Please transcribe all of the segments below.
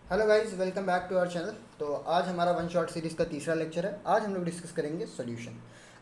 Hello guys, welcome back to our channel. तो आज हमारा वन शॉट सीरीज़ का तीसरा लेक्चर है। आज हम लोग डिस्कस करेंगे सॉल्यूशन।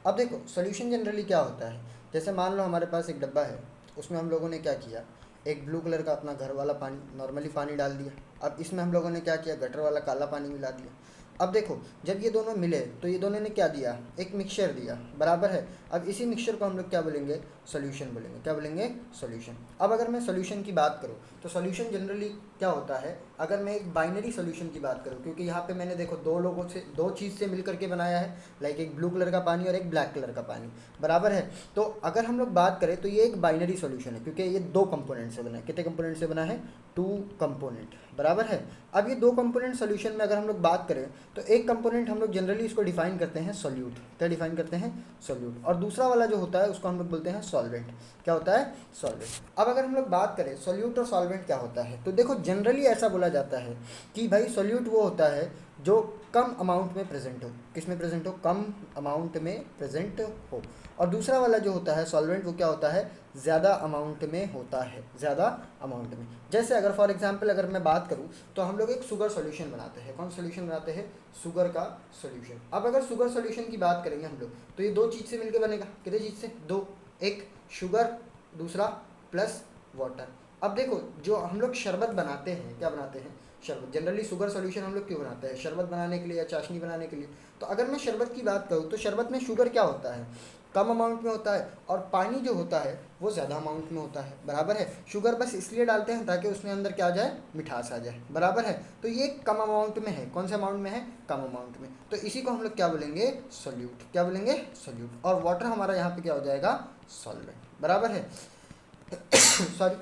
अब देखो, सॉल्यूशन जनरली क्या होता है। जैसे मान लो हमारे पास एक डब्बा है, उसमें हम लोगों ने क्या किया, एक ब्लू कलर का अपना घर वाला पानी, नॉर्मली पानी डाल दिया। अब इसमें हम लोगों ने क्या किया, गटर वाला काला पानी मिला दिया। अब देखो, जब ये दोनों मिले तो ये दोनों ने क्या दिया, एक मिक्सचर दिया, बराबर है। अब इसी मिक्सचर को हम लोग क्या बोलेंगे, सॉल्यूशन बोलेंगे। क्या बोलेंगे, सॉल्यूशन। अब अगर मैं सॉल्यूशन की बात करूँ तो सॉल्यूशन जनरली क्या होता है, अगर मैं एक बाइनरी सॉल्यूशन की बात करूँ, क्योंकि यहाँ पे मैंने देखो दो लोगों से, दो चीज़ से मिल करके बनाया है, लाइक एक ब्लू कलर का पानी और एक ब्लैक कलर का पानी, बराबर है। तो अगर हम लोग बात करें तो ये एक बाइनरी सॉल्यूशन है, क्योंकि ये दो कंपोनेंट से बना है। कितने कंपोनेंट से बना है, टू कंपोनेंट, बराबर है। अब ये दो कंपोनेंट सॉल्यूशन में अगर हम लोग बात करें तो एक कंपोनेंट हम लोग जनरली इसको डिफाइन करते हैं सॉल्यूट। क्या डिफाइन करते हैं, सॉल्यूट। और दूसरा वाला जो होता है उसको हम लोग बोलते हैं सॉल्वेंट। क्या होता है, सॉल्वेंट। अब अगर हम लोग बात करें सॉल्यूट और सॉल्वेंट क्या होता है, तो देखो जनरली ऐसा बोला जाता है कि भाई सॉल्यूट वो होता है जो कम अमाउंट में प्रेजेंट हो। किस में प्रेजेंट हो, कम अमाउंट में प्रेजेंट हो। और दूसरा वाला जो होता है सॉल्वेंट, वो क्या होता है, ज़्यादा अमाउंट में होता है, ज़्यादा अमाउंट में। जैसे अगर फॉर एग्जांपल अगर मैं बात करूँ तो हम लोग एक शुगर सॉल्यूशन बनाते हैं। कौन सॉल्यूशन बनाते हैं, शुगर का सॉल्यूशन। अब अगर शुगर सॉल्यूशन की बात करेंगे हम लोग तो ये दो चीज़ से मिलकर बनेगा। कितने चीज़ से, दो, एक शुगर, दूसरा प्लस वाटर। अब देखो, जो हम लोग शरबत बनाते हैं, क्या बनाते हैं, शरबत। जनरली शुगर सॉल्यूशन हम लोग क्यों बनाते हैं, शरबत बनाने के लिए या चाशनी बनाने के लिए। तो अगर मैं शरबत की बात करूँ तो शरबत में शुगर क्या होता है, कम अमाउंट में होता है, और पानी जो होता है वो ज़्यादा अमाउंट में होता है, बराबर है। शुगर बस इसलिए डालते हैं ताकि उसमें अंदर क्या आ जाए, मिठास आ जाए, बराबर है। तो ये कम अमाउंट में है। कौन से अमाउंट में है, कम अमाउंट में। तो इसी को हम लोग क्या बोलेंगे, सॉल्यूट। क्या बोलेंगे, सॉल्यूट। और वाटर हमारा यहाँ पे क्या हो जाएगा, सॉल्वेंट, बराबर है। सॉरी।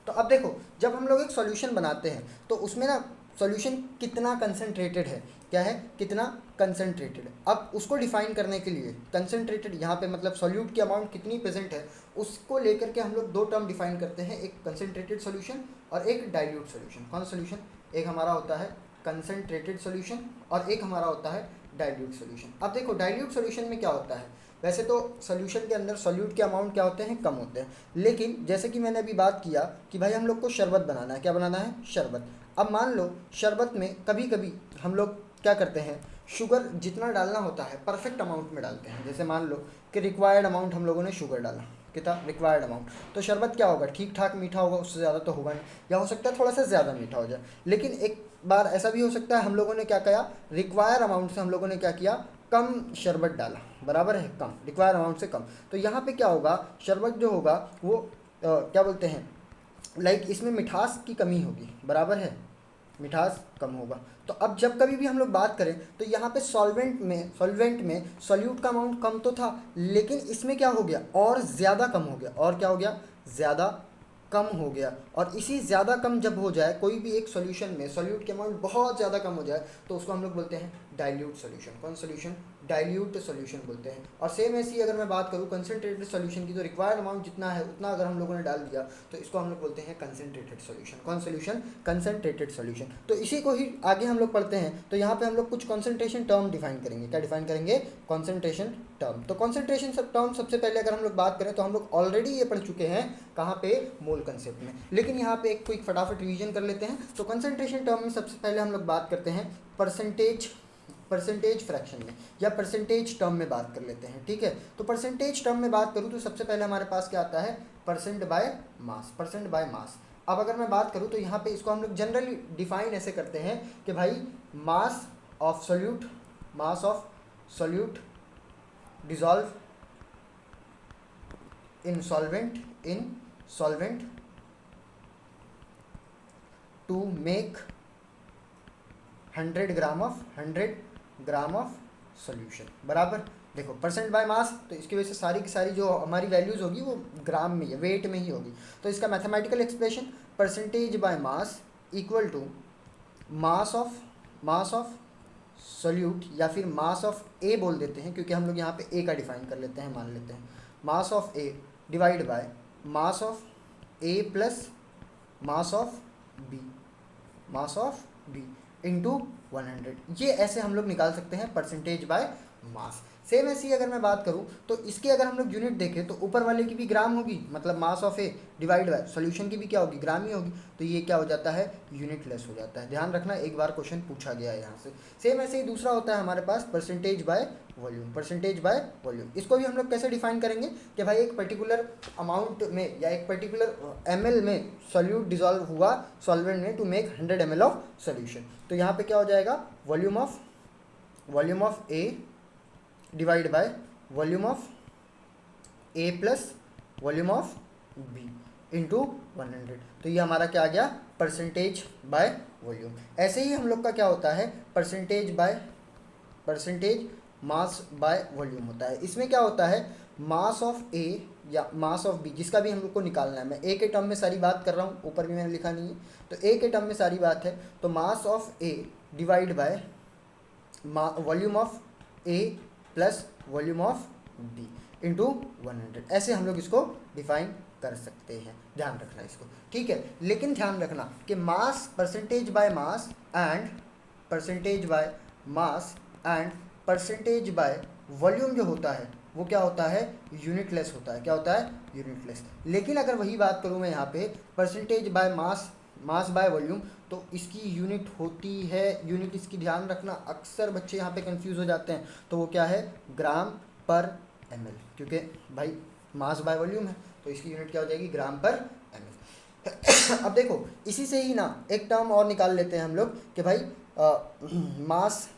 तो अब देखो, जब हम लोग एक सॉल्यूशन बनाते हैं तो उसमें ना सॉल्यूशन कितना कंसनट्रेटेड है, क्या है, कितना कंसनट्रेटेड है। अब उसको डिफाइन करने के लिए कंसनट्रेटेड यहाँ पे मतलब सॉल्यूट की अमाउंट कितनी प्रेजेंट है, उसको लेकर के हम लोग दो टर्म डिफाइन करते हैं, एक कंसनट्रेटेड सॉल्यूशन और एक डाइल्यूट सॉल्यूशन। कौन सा सॉल्यूशन, एक हमारा होता है कंसनट्रेटेड सॉल्यूशन और एक हमारा होता है डाइल्यूट सॉल्यूशन। अब देखो, डाइल्यूट सॉल्यूशन में क्या होता है, वैसे तो सॉल्यूशन के अंदर सॉल्यूट के अमाउंट क्या होते हैं, कम होते हैं। लेकिन जैसे कि मैंने अभी बात किया कि भाई हम लोग को शरबत बनाना है। क्या बनाना है, शरबत। अब मान लो शरबत में कभी कभी हम लोग क्या करते हैं, शुगर जितना डालना होता है परफेक्ट अमाउंट में डालते हैं। जैसे मान लो कि रिक्वायर्ड अमाउंट हम लोगों ने शुगर डाला, कितना रिक्वायर्ड अमाउंट, तो शरबत क्या होगा, ठीक ठाक मीठा होगा, उससे ज़्यादा तो होगा नहीं, या हो सकता है थोड़ा सा ज़्यादा मीठा हो जाए। लेकिन एक बार ऐसा भी हो सकता है हम लोगों ने क्या किया, रिक्वायर अमाउंट से हम लोगों ने क्या किया, कम शरबत डाला, बराबर है, कम, रिक्वायर अमाउंट से कम। तो यहाँ पे क्या होगा, शरबत जो होगा वो क्या बोलते हैं, लाइक इसमें मिठास की कमी होगी, बराबर है, मिठास कम होगा। तो अब जब कभी भी हम लोग बात करें तो यहाँ पे सॉल्वेंट में सॉल्यूट का अमाउंट कम तो था, लेकिन इसमें क्या हो गया, और ज़्यादा कम हो गया। और क्या हो गया, ज़्यादा कम हो गया। और इसी ज़्यादा कम जब हो जाए कोई भी एक सॉल्यूशन में, सॉल्यूट के अमाउंट बहुत ज़्यादा कम हो जाए, तो उसको हम लोग बोलते हैं डाइल्यूट सॉल्यूशन। कौन सॉल्यूशन, डाइल्यूट सॉल्यूशन बोलते हैं। और सेम ऐसी अगर मैं बात करूँ कंसनट्रेटेड सॉल्यूशन की, तो रिक्वायर्ड अमाउंट जितना है उतना अगर हम लोगों ने डाल दिया तो इसको हम लोग बोलते हैं कंसनट्रेटेड सॉल्यूशन। कौन सॉल्यूशन, कंसनट्रेटेड सॉल्यूशन। तो इसी को ही आगे हम लोग पढ़ते हैं। तो यहाँ पे हम लोग कुछ कॉन्सेंट्रेशन टर्म डिफाइन करेंगे। क्या डिफाइन करेंगे, कॉन्सेंट्रेशन टर्म। तो कॉन्सेंट्रेशन सब टर्म सबसे पहले अगर हम लोग बात करें तो हम लोग ऑलरेडी ये पढ़ चुके हैं, कहाँ पे, मोल कंसेप्ट में। लेकिन यहाँ पे एक क्विक फटाफट रिवीजन कर लेते हैं। तो कंसंट्रेशन टर्म में सबसे पहले हम लोग बात करते हैं परसेंटेज फ्रैक्शन में, या परसेंटेज टर्म में बात कर लेते हैं, ठीक है। तो परसेंटेज टर्म में बात करूँ तो सबसे पहले हमारे पास क्या आता है, percent by mass, percent by mass. अब अगर मैं बात करूँ तो यहाँ पे इसको हम लोग जनरली डिफाइन ऐसे करते हैं कि भाई mass of solute dissolve in solvent to make 100 gram of solution, बराबर। देखो परसेंट बाय मास, तो इसकी वजह से सारी की सारी जो हमारी वैल्यूज़ होगी वो ग्राम में, वेट में ही होगी। तो इसका mathematical expression percentage by mass equal to mass of solute, या फिर मास ऑफ ए बोल देते हैं, क्योंकि हम लोग यहाँ पे ए का डिफाइन कर लेते हैं, मान लेते हैं mass of A divide by mass of A plus mass of B, mass of B into 100। ये ऐसे हम लोग निकाल सकते हैं परसेंटेज बाय मास। सेम ऐसी अगर मैं बात करूँ तो इसकी अगर हम लोग यूनिट देखें तो ऊपर वाले की भी ग्राम होगी, मतलब मास of A divide bye solution की भी क्या होगी, ग्राम ही होगी। तो ये क्या हो जाता है, यूनिट लेस हो जाता है। ध्यान रखना, एक बार क्वेश्चन पूछा गया है यहाँ से। सेम ऐसे ही दूसरा होता है हमारे पास percentage by volume. Percentage by volume, इसको भी हम लोग कैसे डिफाइन करेंगे कि भाई एक पर्टिकुलर अमाउंट में या एक पर्टिकुलर ml में सॉल्यूट डिजॉल्व हुआ सॉल्वेंट में to make 100 ml of solution. तो यहाँ पे क्या हो जाएगा, volume of A divide by volume of A plus volume of B into 100। तो ये हमारा क्या आ गया, परसेंटेज बाय वॉल्यूम। ऐसे ही हम लोग का क्या होता है, परसेंटेज मास बाय वॉल्यूम होता है। इसमें क्या होता है, मास ऑफ ए या मास ऑफ बी, जिसका भी हम लोग को निकालना है। मैं ए के टर्म में सारी बात कर रहा हूँ, ऊपर भी मैंने लिखा नहीं है, तो ए के टर्म में सारी बात है। तो mass of A divide by volume of A plus volume of B into 100, ऐसे हम लोग इसको डिफाइन कर सकते हैं। ध्यान रखना इसको, ठीक है। लेकिन ध्यान रखना कि mass, percentage by mass and percentage by volume जो होता है वो क्या होता है, यूनिटलेस होता है। क्या होता है, यूनिटलेस। लेकिन अगर वही बात करूँ मैं यहाँ पे percentage by mass by volume, तो इसकी यूनिट होती है, यूनिट इसकी ध्यान रखना, अक्सर बच्चे यहाँ पे कंफ्यूज हो जाते हैं। तो वो क्या है, ग्राम पर ml, क्योंकि भाई मास बाय वॉल्यूम है तो इसकी यूनिट क्या हो जाएगी, ग्राम पर ml। अब देखो इसी से ही ना एक टर्म और निकाल लेते हैं हम लोग कि भाई मास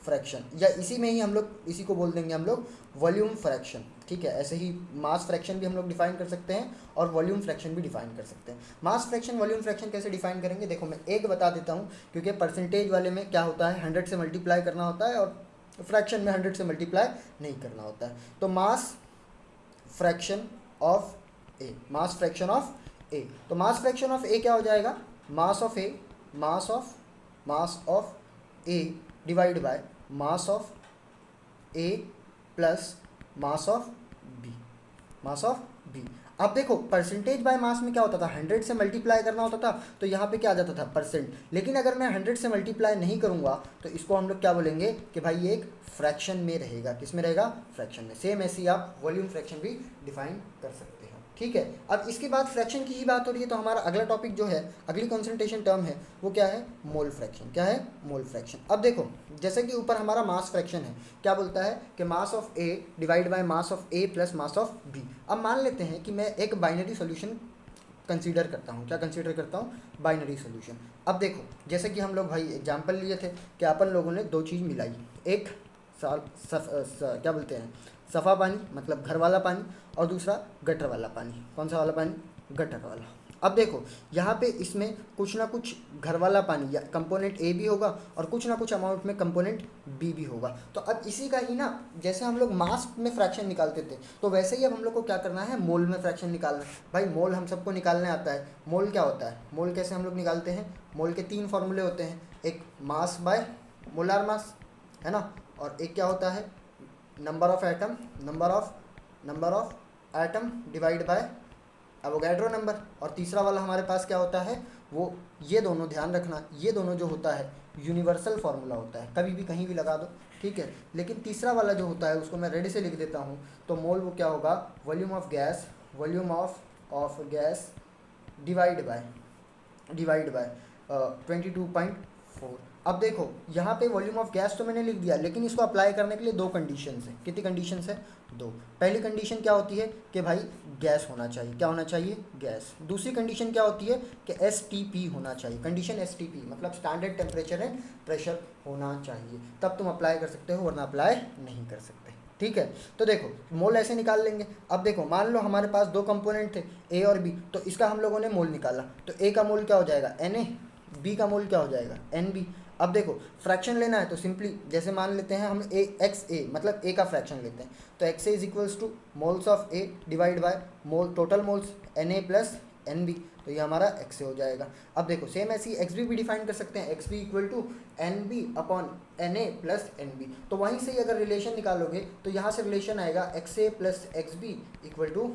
फ्रैक्शन, या इसी में ही हम लोग इसी को बोल देंगे हम लोग वॉल्यूम फ्रैक्शन, ठीक है। ऐसे ही मास फ्रैक्शन भी हम लोग डिफाइन कर सकते हैं और वॉल्यूम फ्रैक्शन भी डिफाइन कर सकते हैं। मास फ्रैक्शन, वॉल्यूम फ्रैक्शन कैसे डिफाइन करेंगे, देखो मैं एक बता देता हूँ, क्योंकि परसेंटेज वाले में क्या होता है, 100 से मल्टीप्लाई करना होता है और फ्रैक्शन में 100 से मल्टीप्लाई नहीं करना होता है। तो मास फ्रैक्शन ऑफ ए, तो मास फ्रैक्शन ऑफ ए क्या हो जाएगा, mass of A divide by mass of A plus mass of B. अब देखो परसेंटेज बाय मास में क्या होता था, 100 से मल्टीप्लाई करना होता था, तो यहाँ पे क्या आ जाता था, परसेंट। लेकिन अगर मैं 100 से मल्टीप्लाई नहीं करूँगा तो इसको हम लोग क्या बोलेंगे कि भाई ये एक फ्रैक्शन में रहेगा। किस में रहेगा, फ्रैक्शन में। सेम ऐसे ही आप वॉल्यूम फ्रैक्शन भी डिफाइन कर सकते हो, ठीक है। अब इसके बाद फ्रैक्शन की ही बात हो रही है, तो हमारा अगला टॉपिक जो है, अगली कंसंट्रेशन टर्म है वो क्या है, मोल फ्रैक्शन। क्या है, मोल फ्रैक्शन। अब देखो जैसे कि ऊपर हमारा मास फ्रैक्शन है, क्या बोलता है कि mass of A divide by mass of A plus mass of B. अब मान लेते हैं कि मैं एक बाइनरी सोल्यूशन कंसीडर करता हूँ। क्या कंसीडर करता हूँ, बाइनरी सोल्यूशन। अब देखो जैसे कि हम लोग भाई एग्जाम्पल लिए थे कि अपन लोगों ने दो चीज़ मिलाई, एक क्या बोलते हैं, सफ़ा पानी मतलब घर वाला पानी, और दूसरा गटर वाला पानी। कौन सा वाला पानी, गटर वाला। अब देखो यहाँ पे इसमें कुछ ना कुछ घर वाला पानी या कंपोनेंट ए भी होगा और कुछ ना कुछ अमाउंट में कंपोनेंट बी भी होगा। तो अब इसी का ही ना, जैसे हम लोग मास में फ्रैक्शन निकालते थे, तो वैसे ही अब हम लोग को क्या करना है, मोल में फ्रैक्शन निकालना है। भाई मोल हम सबको निकालने आता है। मोल क्या होता है, मोल कैसे हम लोग निकालते हैं, मोल के 3 फॉर्मूले होते हैं, एक मास बाय मोलार मास है ना, और एक क्या होता है, number of atom divide by Avogadro number, और तीसरा वाला हमारे पास क्या होता है, वो ये दोनों ध्यान रखना, ये दोनों जो होता है यूनिवर्सल फार्मूला होता है, कभी भी कहीं भी लगा दो, ठीक है। लेकिन तीसरा वाला जो होता है उसको मैं रेडी से लिख देता हूँ। तो मोल वो क्या होगा, volume of gas divide by 22.4। अब देखो यहाँ पे वॉल्यूम ऑफ गैस तो मैंने लिख दिया, लेकिन इसको अप्लाई करने के लिए 2 कंडीशंस है। कितनी कंडीशंस है, 2। पहली कंडीशन क्या होती है कि भाई गैस होना चाहिए। क्या होना चाहिए, गैस। दूसरी कंडीशन क्या होती है कि STP होना चाहिए। कंडीशन STP मतलब स्टैंडर्ड टेम्परेचर एंड प्रेशर होना चाहिए, तब तुम अप्लाई कर सकते हो, वरना अप्लाई नहीं कर सकते, ठीक है। तो देखो मोल ऐसे निकाल लेंगे। अब देखो मान लो हमारे पास 2 कंपोनेंट थे ए और बी, तो इसका हम लोगों ने मोल निकाला, तो ए का मोल क्या हो जाएगा, Na, बी का मोल क्या हो जाएगा, Nb। अब देखो फ्रैक्शन लेना है तो सिंपली जैसे मान लेते हैं हम XA मतलब ए का फ्रैक्शन लेते हैं, तो XA is equals two moles of A divide by mole total moles Na plus Nb, तो ये हमारा XA हो जाएगा। अब देखो सेम ऐसी XB भी डिफाइन कर सकते हैं, XB equal to NB upon Na plus NB। तो वहीं से अगर रिलेशन निकालोगे तो यहाँ से रिलेशन आएगा XA plus XB equal to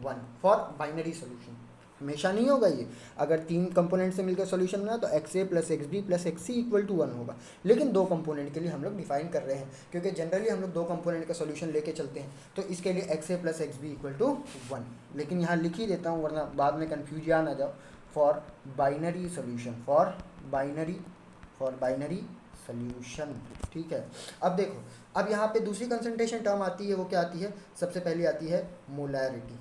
1 for binary solution. हमेशा नहीं होगा ये। अगर 3 कंपोनेंट से मिलकर सॉल्यूशन बना तो XA + XB + XC = 1 होगा। लेकिन 2 कंपोनेंट के लिए हम लोग डिफाइन कर रहे हैं, क्योंकि जनरली हम लोग 2 कंपोनेंट का सॉल्यूशन लेके चलते हैं, तो इसके लिए XA + XB = 1। लेकिन यहाँ लिख ही देता हूँ वरना बाद में कन्फ्यूजन ना जाओ। For binary solution, for binary solution, ठीक है। अब देखो, अब यहाँ पे दूसरी कंसंट्रेशन टर्म आती है, वो क्या आती है? सबसे पहले आती है मोलैरिटी।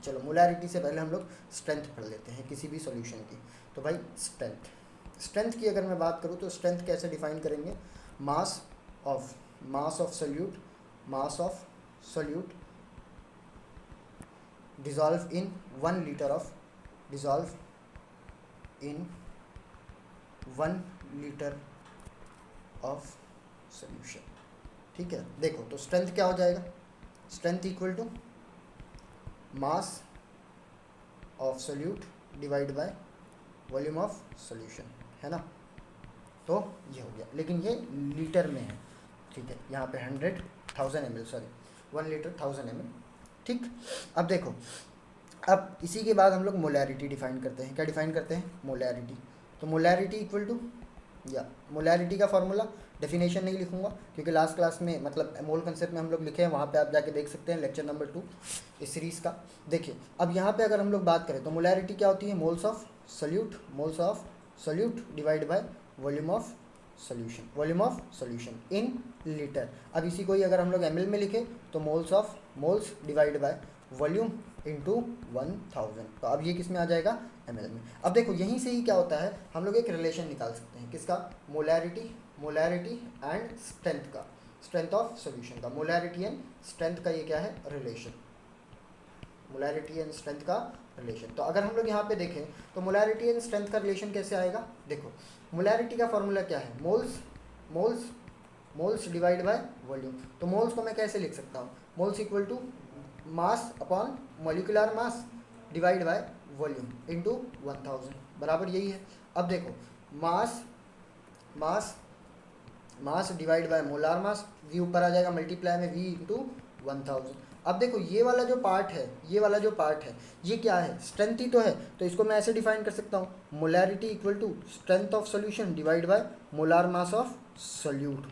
चलो मोलैरिटी से पहले हम लोग स्ट्रेंथ पढ़ लेते हैं किसी भी सॉल्यूशन की। तो भाई स्ट्रेंथ की अगर मैं बात करूँ तो स्ट्रेंथ कैसे डिफाइन करेंगे? Mass of solute dissolve in 1 litre of solution, ठीक है। देखो तो स्ट्रेंथ क्या हो जाएगा? Strength equal to mass of solute divide by volume of solution, है ना। तो ये हो गया, लेकिन ये लीटर में है, ठीक है। यहाँ पे 100,000 ml, सॉरी 1 लीटर 1000 ml, ठीक। अब देखो, अब इसी के बाद हम लोग मोलैरिटी डिफाइन करते हैं। क्या डिफाइन करते हैं? मोलैरिटी। तो मोलैरिटी इक्वल टू, या मोलैरिटी का फॉर्मूला, डेफिनेशन नहीं लिखूंगा क्योंकि लास्ट क्लास में मतलब मोल कंसेप्ट में हम लोग लिखे हैं, वहाँ पे आप जाके देख सकते हैं, लेक्चर नंबर 2 इस सीरीज़ का। देखिए अब यहाँ पे अगर हम लोग बात करें तो मोलैरिटी क्या होती है? Moles of solute divide by volume of solution in litre. अब इसी को ही अगर हम लोग ml में लिखे तो moles divide by volume into 1000। तो अब ये किस में आ जाएगा? ml में। अब देखो यहीं से ही क्या होता है, हम लोग एक रिलेशन निकाल सकते हैं। किसका? Molarity and strength of solution का। मोलैरिटी एंड स्ट्रेंथ का ये क्या है? रिलेशन। मोलैरिटी एंड स्ट्रेंथ का रिलेशन। तो अगर हम लोग यहाँ पे देखें तो मोलैरिटी एंड स्ट्रेंथ का रिलेशन कैसे आएगा? देखो मोलैरिटी का फॉर्मूला क्या है? Moles divide by volume. तो मोल्स को मैं कैसे लिख सकता हूँ? Moles equal to mass upon molecular mass divide by volume into 1000, बराबर यही है। अब देखो मास divide by molar mass, v ऊपर आ जाएगा मल्टीप्लाई में v इंटू 1000। अब देखो ये वाला जो पार्ट है, ये क्या है? स्ट्रेंथ ही तो है। तो इसको मैं ऐसे डिफाइन कर सकता हूँ, molarity equal to strength of solution divide by molar mass of solute.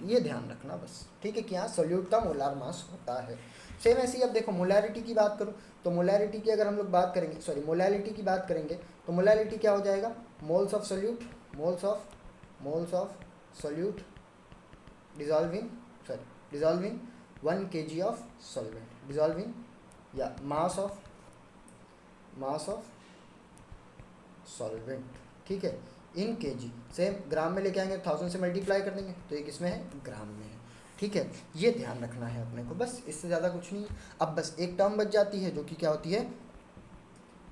ये ध्यान रखना बस, ठीक है, कि यहाँ सोल्यूट का मोलार मास होता है। सेम ऐसे ही अब देखो मोलैरिटी की बात करूँ तो मोलैरिटी की अगर हम लोग बात करेंगे, सॉरी मोलैलिटी की बात करेंगे तो मोलैलिटी क्या हो जाएगा? Moles of solute dissolving 1 kg of solvent, या मास ऑफ सॉल्वेंट, ठीक है, इन kg। सेम ग्राम में लेके आएंगे, 1000 से मल्टीप्लाई कर देंगे तो ये किसमें है? ग्राम में है, ठीक है। ये ध्यान रखना है अपने को, बस इससे ज़्यादा कुछ नहीं। अब बस एक टर्म बच जाती है जो कि क्या होती है?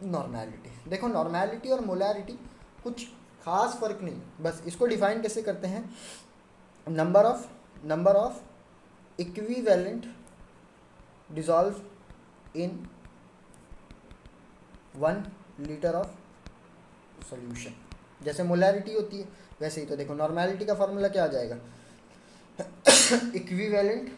नॉर्मैलिटी। देखो नॉर्मैलिटी और मोलैरिटी कुछ खास फर्क नहीं, बस इसको डिफाइन कैसे करते हैं? Number of equivalent dissolve in 1 litre of solution. जैसे मोलैरिटी होती है वैसे ही तो देखो नॉर्मैलिटी का फॉर्मूला क्या आ जाएगा? Equivalent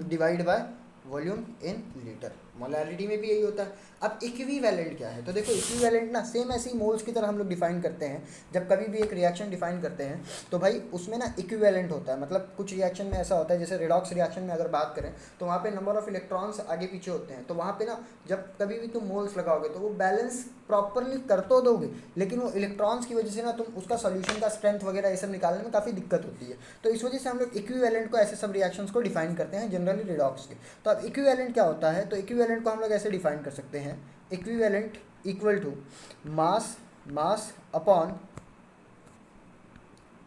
divide by volume in litre. Molarity में भी यही होता है। अब इक्विवेलेंट क्या है? तो देखो इक्विवेलेंट ना सेम ऐसे ही मोल्स की तरह हम लोग डिफाइन करते हैं। जब कभी भी एक रिएक्शन डिफाइन करते हैं तो भाई उसमें ना इक्विवेलेंट होता है, मतलब कुछ रिएक्शन में ऐसा होता है, जैसे रेडॉक्स रिएक्शन में अगर बात करें तो वहाँ पे नंबर ऑफ इलेक्ट्रॉन्स आगे पीछे होते हैं। तो वहाँ पे ना जब कभी भी तुम मोल्स लगाओगे तो वो बैलेंस प्रॉपरली कर तो दोगे, लेकिन वो इलेक्ट्रॉन्स की वजह से ना तुम उसका सॉल्यूशन का स्ट्रेंथ वगैरह ये सब निकालने में काफ़ी दिक्कत होती है। तो इस वजह से हम लोग इक्विवेलेंट को ऐसे सब रिएक्शंस को डिफाइन करते हैं जनरली रेडॉक्स के। तो अब इक्विवेलेंट क्या होता है? तो इक्विवेलेंट को हम लोग ऐसे डिफाइन कर सकते हैं, equivalent equal to mass upon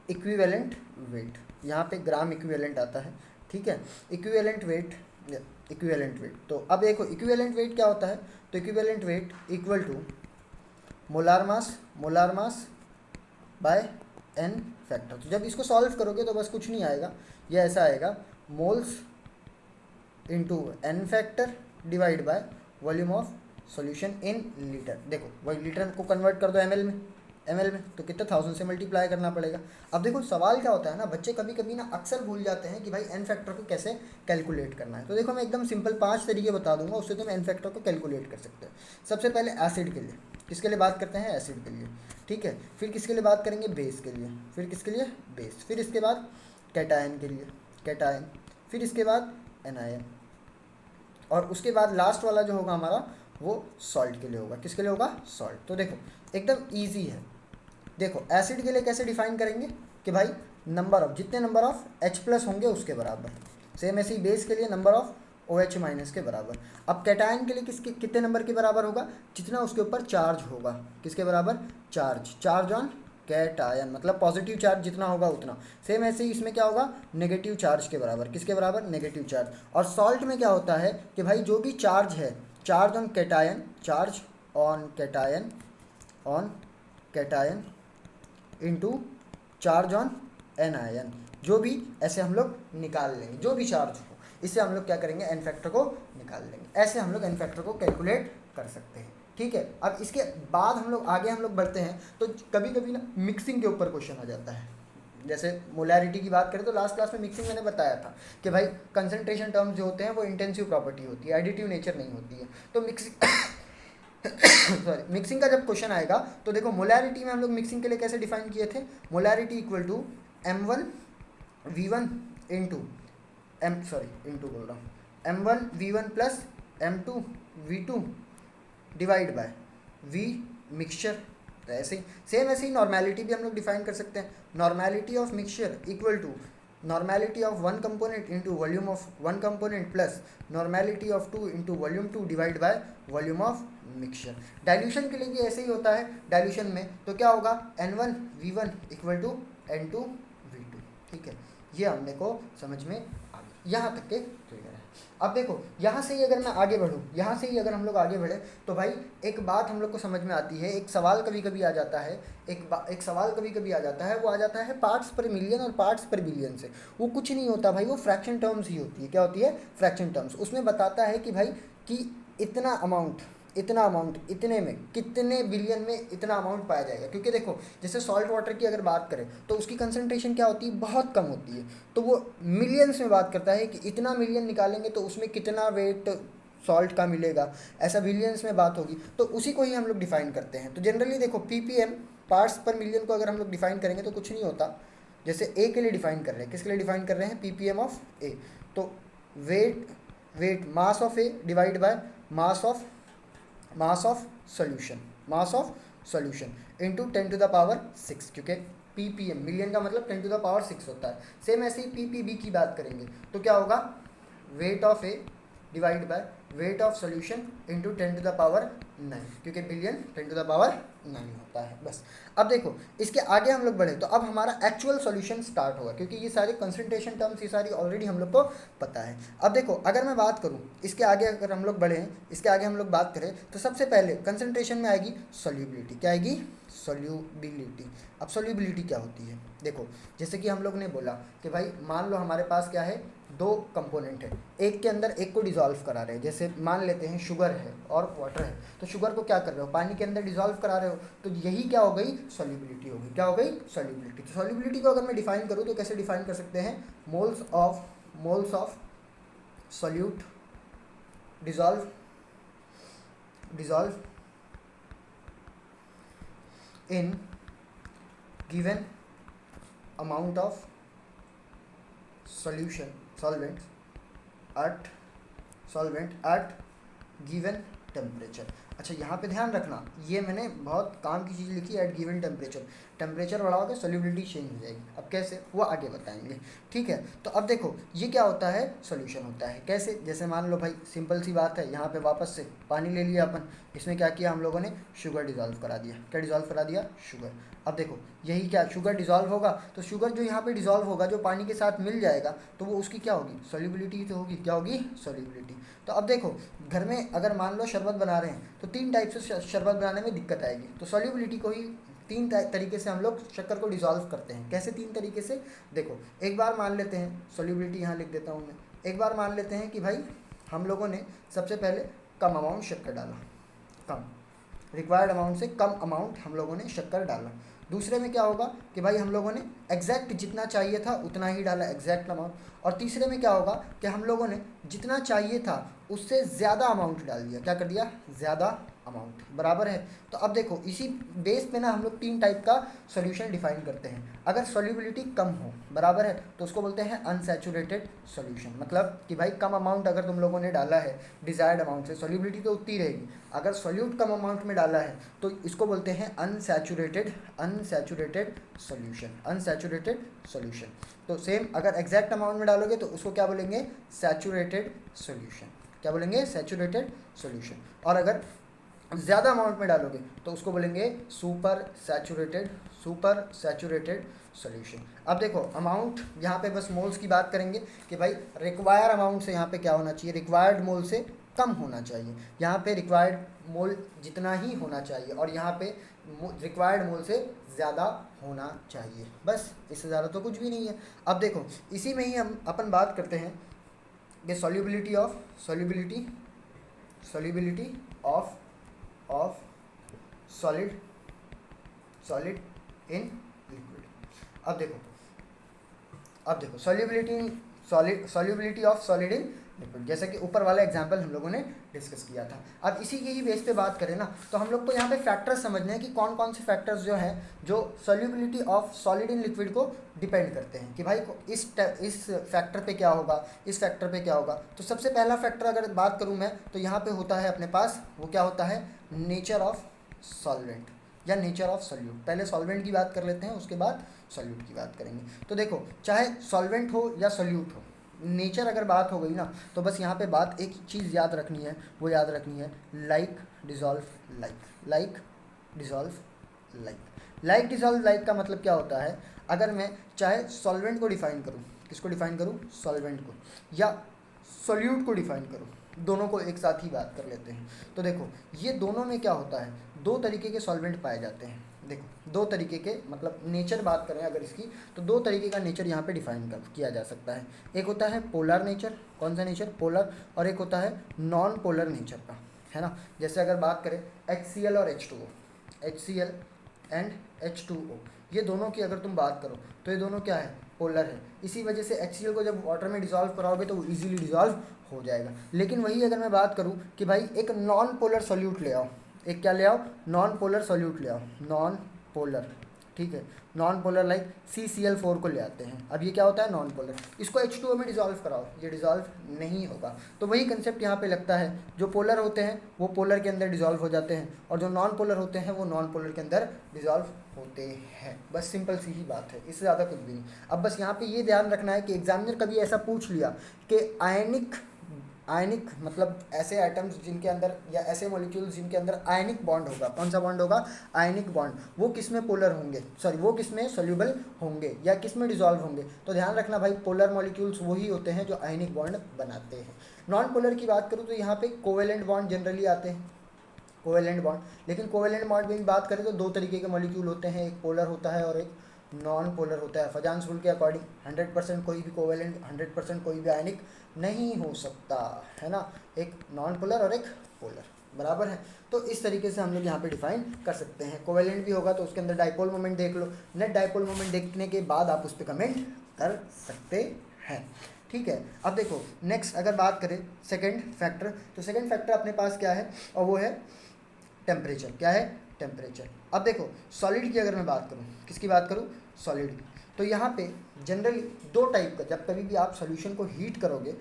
equivalent weight. यहाँ पे ग्राम इक्विवेलेंट आता है, ठीक है। Equivalent weight. तो अब देखो इक्विवेलेंट वेट क्या होता है? तो equivalent weight equal to molar mass by n factor. तो जब इसको सॉल्व करोगे तो बस कुछ नहीं आएगा, ये ऐसा आएगा, moles into n factor divide by volume of solution in litre. देखो वही लीटर को कन्वर्ट कर दो ml में, ml में, तो कितने 1000 से मल्टीप्लाई करना पड़ेगा। अब देखो सवाल क्या होता है ना, बच्चे कभी कभी ना अक्सर भूल जाते हैं कि भाई एन फैक्टर को कैसे कैलकुलेट करना है। तो देखो मैं एकदम सिंपल 5 तरीके बता दूंगा, उससे तुम एन फैक्टर को कैलकुलेट कर सकते हो। सबसे पहले एसिड के लिए, किसके लिए बात करते हैं, एसिड के लिए, ठीक है। फिर किसके लिए बात करेंगे, बेस के लिए, फिर किसके लिए, बेस, फिर इसके बाद कैटायन के लिए, कैटायन, फिर इसके बाद एनायन, और उसके बाद लास्ट वाला जो होगा हमारा वो सॉल्ट के लिए होगा। किसके लिए होगा, सॉल्ट। तो देखो एकदम ईजी है। देखो एसिड के लिए कैसे डिफाइन करेंगे कि भाई नंबर ऑफ, जितने नंबर ऑफ H प्लस होंगे उसके बराबर। सेम ऐसे ही बेस के लिए नंबर ऑफ OH माइनस के बराबर। अब कैटायन के लिए किसके कितने नंबर के बराबर होगा, जितना उसके ऊपर चार्ज होगा। किसके बराबर, चार्ज, चार्ज ऑन कैटायन, मतलब पॉजिटिव चार्ज जितना होगा उतना। सेम ऐसे ही इसमें क्या होगा, नेगेटिव चार्ज के बराबर। किसके बराबर, नेगेटिव चार्ज। और सॉल्ट में क्या होता है कि भाई जो भी चार्ज है, charge on cation, charge on cation, on cation into charge on anion, जो भी ऐसे हम लोग निकाल लेंगे, जो भी चार्ज हो, इससे हम लोग क्या करेंगे, एन फैक्टर को निकाल लेंगे। ऐसे हम लोग एन फैक्टर को कैलकुलेट कर सकते हैं, ठीक है। अब इसके बाद हम लोग आगे हम लोग बढ़ते हैं, तो कभी कभी ना मिक्सिंग के ऊपर क्वेश्चन आ जाता है। जैसे मोलैरिटी की बात करें तो लास्ट क्लास में मिक्सिंग मैंने बताया था कि भाई कंसंट्रेशन टर्म्स जो होते हैं वो इंटेंसिव प्रॉपर्टी होती है, एडिटिव नेचर नहीं होती है। तो मिक्सिंग सॉरी, मिक्सिंग का जब क्वेश्चन आएगा तो देखो मोलैरिटी में हम लोग मिक्सिंग के लिए कैसे डिफाइन किए थे, molarity equal to M1V1 into into बोल रहा हूँ, M1V1 plus M2V2 divide by V mixture. तो ऐसे ही सेम ऐसे ही नॉर्मेलिटी भी हम लोग डिफाइन कर सकते हैं। Normality of mixture equal to normality of one component into volume of one component plus normality of two into volume two divide by volume of mixture. Dilution के लिए भी ऐसे ही होता है। डाइल्यूशन में तो क्या होगा, N1V1 इक्वल टू N2V2, ठीक है। ये हमने को समझ में आ गया, यहाँ तक के क्लियर है। अब देखो यहाँ से ही अगर मैं आगे बढ़ूँ, यहाँ से ही अगर हम लोग आगे बढ़े तो भाई एक बात हम लोग को समझ में आती है, एक सवाल कभी कभी आ जाता है, एक सवाल कभी कभी आ जाता है, वो आ जाता है पार्ट्स पर मिलियन और पार्ट्स पर बिलियन से। वो कुछ नहीं होता भाई, वो फ्रैक्शन टर्म्स ही होती है। क्या होती है, फ्रैक्शन टर्म्स। उसमें बताता है कि भाई कि इतना अमाउंट इतने में, कितने बिलियन में इतना अमाउंट पाया जाएगा। क्योंकि देखो जैसे सॉल्ट वाटर की अगर बात करें तो उसकी कंसंट्रेशन क्या होती है, बहुत कम होती है। तो वो मिलियंस में बात करता है कि इतना मिलियन निकालेंगे तो उसमें कितना वेट सॉल्ट का मिलेगा, ऐसा बिलियंस में बात होगी। तो उसी को ही हम लोग डिफाइन करते हैं। तो जनरली देखो ppm, पार्ट्स पर मिलियन को अगर हम लोग डिफाइन करेंगे तो कुछ नहीं होता। जैसे ए के लिए डिफाइन कर रहे हैं, किसके लिए डिफाइन कर रहे हैं, ppm ऑफ ए। तो weight mass of A divide by mass of solution into 10 to the power 6, क्योंकि ppm मिलियन का मतलब 10 टू द पावर 6 होता है। सेम ऐसे ही ppb की बात करेंगे तो क्या होगा, weight of A divide by weight of solution into 10 to the power 9, क्योंकि बिलियन 10 टू द पावर 9 होता है। बस अब देखो इसके आगे हम लोग बढ़े तो अब हमारा एक्चुअल सॉल्यूशन स्टार्ट होगा, क्योंकि ये सारे कंसंट्रेशन टर्म्स ये सारी ऑलरेडी हम लोग को पता है। अब देखो अगर मैं बात करूँ इसके आगे, अगर हम लोग बढ़े, इसके आगे हम लोग बात करें तो सबसे पहले कंसंट्रेशन में आएगी सॉल्युबिलिटी। क्या आएगी, सॉल्युबिलिटी। अब सॉल्युबिलिटी क्या होती है, देखो जैसे कि हम लोग ने बोला कि भाई मान लो हमारे पास क्या है, दो कंपोनेंट है, एक के अंदर एक को डिसॉल्व करा रहे हैं। जैसे मान लेते हैं शुगर है और वाटर है, तो शुगर को क्या कर रहे हो, पानी के अंदर डिसॉल्व करा रहे हो, तो यही क्या हो गई, सॉल्युबिलिटी हो गई। क्या हो गई, सॉल्युबिलिटी। तो सॉल्युबिलिटी को अगर मैं डिफाइन करूँ तो कैसे डिफाइन कर सकते हैं, moles of solute dissolve in given amount of solvent at given temperature. अच्छा यहाँ पे ध्यान रखना, ये मैंने बहुत काम की चीज़ लिखी, एट गिवन टेम्परेचर बढ़ाओगे सॉल्युबिलिटी चेंज हो जाएगी। अब कैसे, वो आगे बताएंगे, ठीक है। तो अब देखो ये क्या होता है, सॉल्यूशन होता है। कैसे, जैसे मान लो भाई सिंपल सी बात है, यहाँ पे वापस से पानी ले लिया अपन, इसमें क्या किया हम लोगों ने, शुगर डिज़ोल्व करा दिया। क्या डिज़ोल्व करा दिया, शुगर। अब देखो यही क्या, शुगर डिज़ोल्व होगा तो शुगर जो यहाँ पे डिज़ोल्व होगा, जो पानी के साथ मिल जाएगा, तो वो उसकी क्या होगी, सॉल्युबिलिटी तो होगी। क्या होगी, सॉल्युबिलिटी। तो अब देखो घर में अगर मान लो शरबत बना रहे हैं तो 3 टाइप से शरबत बनाने में दिक्कत आएगी। तो सॉल्युबिलिटी को ही 3 तरीके से हम लोग शक्कर को डिज़ोल्व करते हैं। कैसे 3 तरीके से, देखो एक बार मान लेते हैं, सॉल्युबिलिटी यहाँ लिख देता हूँ मैं। एक बार मान लेते हैं कि भाई हम लोगों ने सबसे पहले कम अमाउंट शक्कर डाला, कम, रिक्वायर्ड अमाउंट से कम अमाउंट हम लोगों ने शक्कर डाला। दूसरे में क्या होगा कि भाई हम लोगों ने एग्जैक्ट जितना चाहिए था उतना ही डाला, एग्जैक्ट अमाउंट। और तीसरे में क्या होगा कि हम लोगों ने जितना चाहिए था उससे ज़्यादा अमाउंट डाल दिया। क्या कर दिया? ज़्यादा अमाउंट। बराबर है। तो अब देखो इसी बेस पे ना हम लोग 3 टाइप का सॉल्यूशन डिफाइन करते हैं। अगर सॉल्युबिलिटी कम हो, बराबर है, तो उसको बोलते हैं अनसैचुरेटेड सॉल्यूशन। मतलब कि भाई कम अमाउंट अगर तुम लोगों ने डाला है डिजायर्ड अमाउंट से, सॉल्युबिलिटी तो उतनी रहेगी। अगर सॉल्यूट कम अमाउंट में डाला है तो इसको बोलते हैं अनसैचुरेटेड सॉल्यूशन, अनसैचुरेटेड सॉल्यूशन। तो सेम अगर एग्जैक्ट अमाउंट में डालोगे तो उसको क्या बोलेंगे? Saturated solution. क्या बोलेंगे? Saturated solution. और अगर ज़्यादा अमाउंट में डालोगे तो उसको बोलेंगे सुपर सैचुरेटेड सॉल्यूशन। अब देखो अमाउंट यहाँ पे बस मोल्स की बात करेंगे कि भाई रिक्वायर अमाउंट से यहाँ पे क्या होना चाहिए? रिक्वायर्ड मोल से कम होना चाहिए। यहाँ पे रिक्वायर्ड मोल जितना ही होना चाहिए और यहाँ पे रिक्वायर्ड मोल से ज़्यादा होना चाहिए। बस इससे ज़्यादा तो कुछ भी नहीं है। अब देखो इसी में ही हम अपन बात करते हैं कि solubility of solid in liquid. अब देखो solubility of solid in liquid, जैसे कि ऊपर वाला एग्जांपल हम लोगों ने डिस्कस किया था। अब इसी के ही बेस पे बात करें ना तो हम लोग को यहाँ पे फैक्टर्स समझने हैं कि कौन कौन से फैक्टर्स जो हैं जो solubility of solid in liquid को डिपेंड करते हैं कि भाई इस फैक्टर पे क्या होगा, इस फैक्टर पे क्या होगा। तो सबसे पहला फैक्टर अगर बात करूँ मैं तो यहाँ पे होता है अपने पास, वो क्या होता है? नेचर ऑफ सॉल्वेंट या नेचर ऑफ सॉल्यूट। पहले सॉल्वेंट की बात कर लेते हैं, उसके बाद सॉल्यूट की बात करेंगे। तो देखो चाहे सॉल्वेंट हो या सॉल्यूट हो, नेचर अगर बात हो गई ना तो बस यहाँ पे बात एक चीज़ याद रखनी है, वो याद रखनी है लाइक डिज़ोल्व लाइक का मतलब क्या होता है? अगर मैं चाहे सॉल्वेंट को डिफाइन करूँ, किसको डिफाइन करूँ? सॉल्वेंट को, या सॉल्यूट को डिफाइन करूँ, दोनों को एक साथ ही बात कर लेते हैं। तो देखो ये दोनों में क्या होता है? 2 तरीके के सॉल्वेंट पाए जाते हैं। देखो 2 तरीके के, मतलब नेचर बात करें अगर इसकी तो 2 तरीके का नेचर यहाँ पे डिफाइन किया जा सकता है। एक होता है पोलर नेचर, कौन सा नेचर? पोलर। और एक होता है नॉन पोलर नेचर का, है ना। जैसे अगर बात करें HCl और H2O, HCl एंड H2O, ये दोनों की अगर तुम बात करो तो ये दोनों क्या है? पोलर है। इसी वजह से HCl को जब वाटर में डिज़ोल्व कराओगे तो वो ईजिली डिज़ोल्व हो जाएगा। लेकिन वही अगर मैं बात करूँ कि भाई एक नॉन पोलर सॉल्यूट ले आओ, एक क्या ले आओ? नॉन पोलर सॉल्यूट ले आओ, नॉन पोलर, ठीक है, नॉन पोलर लाइक CCl4 को ले आते हैं। अब ये क्या होता है? Non polar. इसको H2O में डिज़ोल्व कराओ, ये डिज़ोल्व नहीं होगा। तो वही कंसेप्ट यहाँ पे लगता है, जो पोलर होते हैं वो पोलर के अंदर डिज़ोल्व हो जाते हैं और जो नॉन पोलर होते हैं वो नॉन पोलर के अंदर डिज़ोल्व होते हैं। बस सिंपल सी ही बात है, इससे ज़्यादा कुछ भी नहीं। अब बस यहाँ पे ये ध्यान रखना है कि एग्जामिनर कभी ऐसा पूछ लिया कि आयनिक मतलब ऐसे एटम्स जिनके अंदर या ऐसे मॉलिक्यूल्स जिनके अंदर आयनिक बॉन्ड होगा, कौन सा बॉन्ड होगा? Ionic bond. वो किस में पोलर होंगे, सॉरी वो किस में सोल्यूबल होंगे या किस में डिसॉल्व होंगे? तो ध्यान रखना भाई पोलर मॉलिक्यूल्स वही होते हैं जो आयनिक बॉन्ड बनाते हैं। नॉन पोलर की बात करूँ तो यहाँ पे कोवेलेंट बॉन्ड जनरली आते हैं, कोवेलेंट बॉन्ड। लेकिन कोवेलेंट बॉन्ड में भी बात करें तो 2 तरीके के मॉलिक्यूल होते हैं, एक पोलर होता है और एक नॉन पोलर होता है। फजान्स रूल के अकॉर्डिंग 100% कोई भी कोवेलेंट, 100% कोई भी आयनिक नहीं हो सकता, है ना। एक नॉन पोलर और एक पोलर, बराबर है। तो इस तरीके से हम लोग यहाँ पे डिफाइन कर सकते हैं। कोवेलेंट भी होगा तो उसके अंदर डाइपोल मोमेंट देख लो, नेट डाइपोल मोमेंट देखने के बाद आप उस पर कमेंट कर सकते हैं, ठीक है। अब देखो नेक्स्ट अगर बात करें सेकेंड फैक्टर, तो सेकेंड फैक्टर अपने पास क्या है? और वो है टेम्परेचर। क्या है? टेम्परेचर। अब देखो सॉलिड की अगर मैं बात करूँ, किसकी बात करूँ? सॉलिड की। तो यहाँ पे जनरली 2 टाइप का, जब कभी भी आप सॉल्यूशन को हीट करोगे,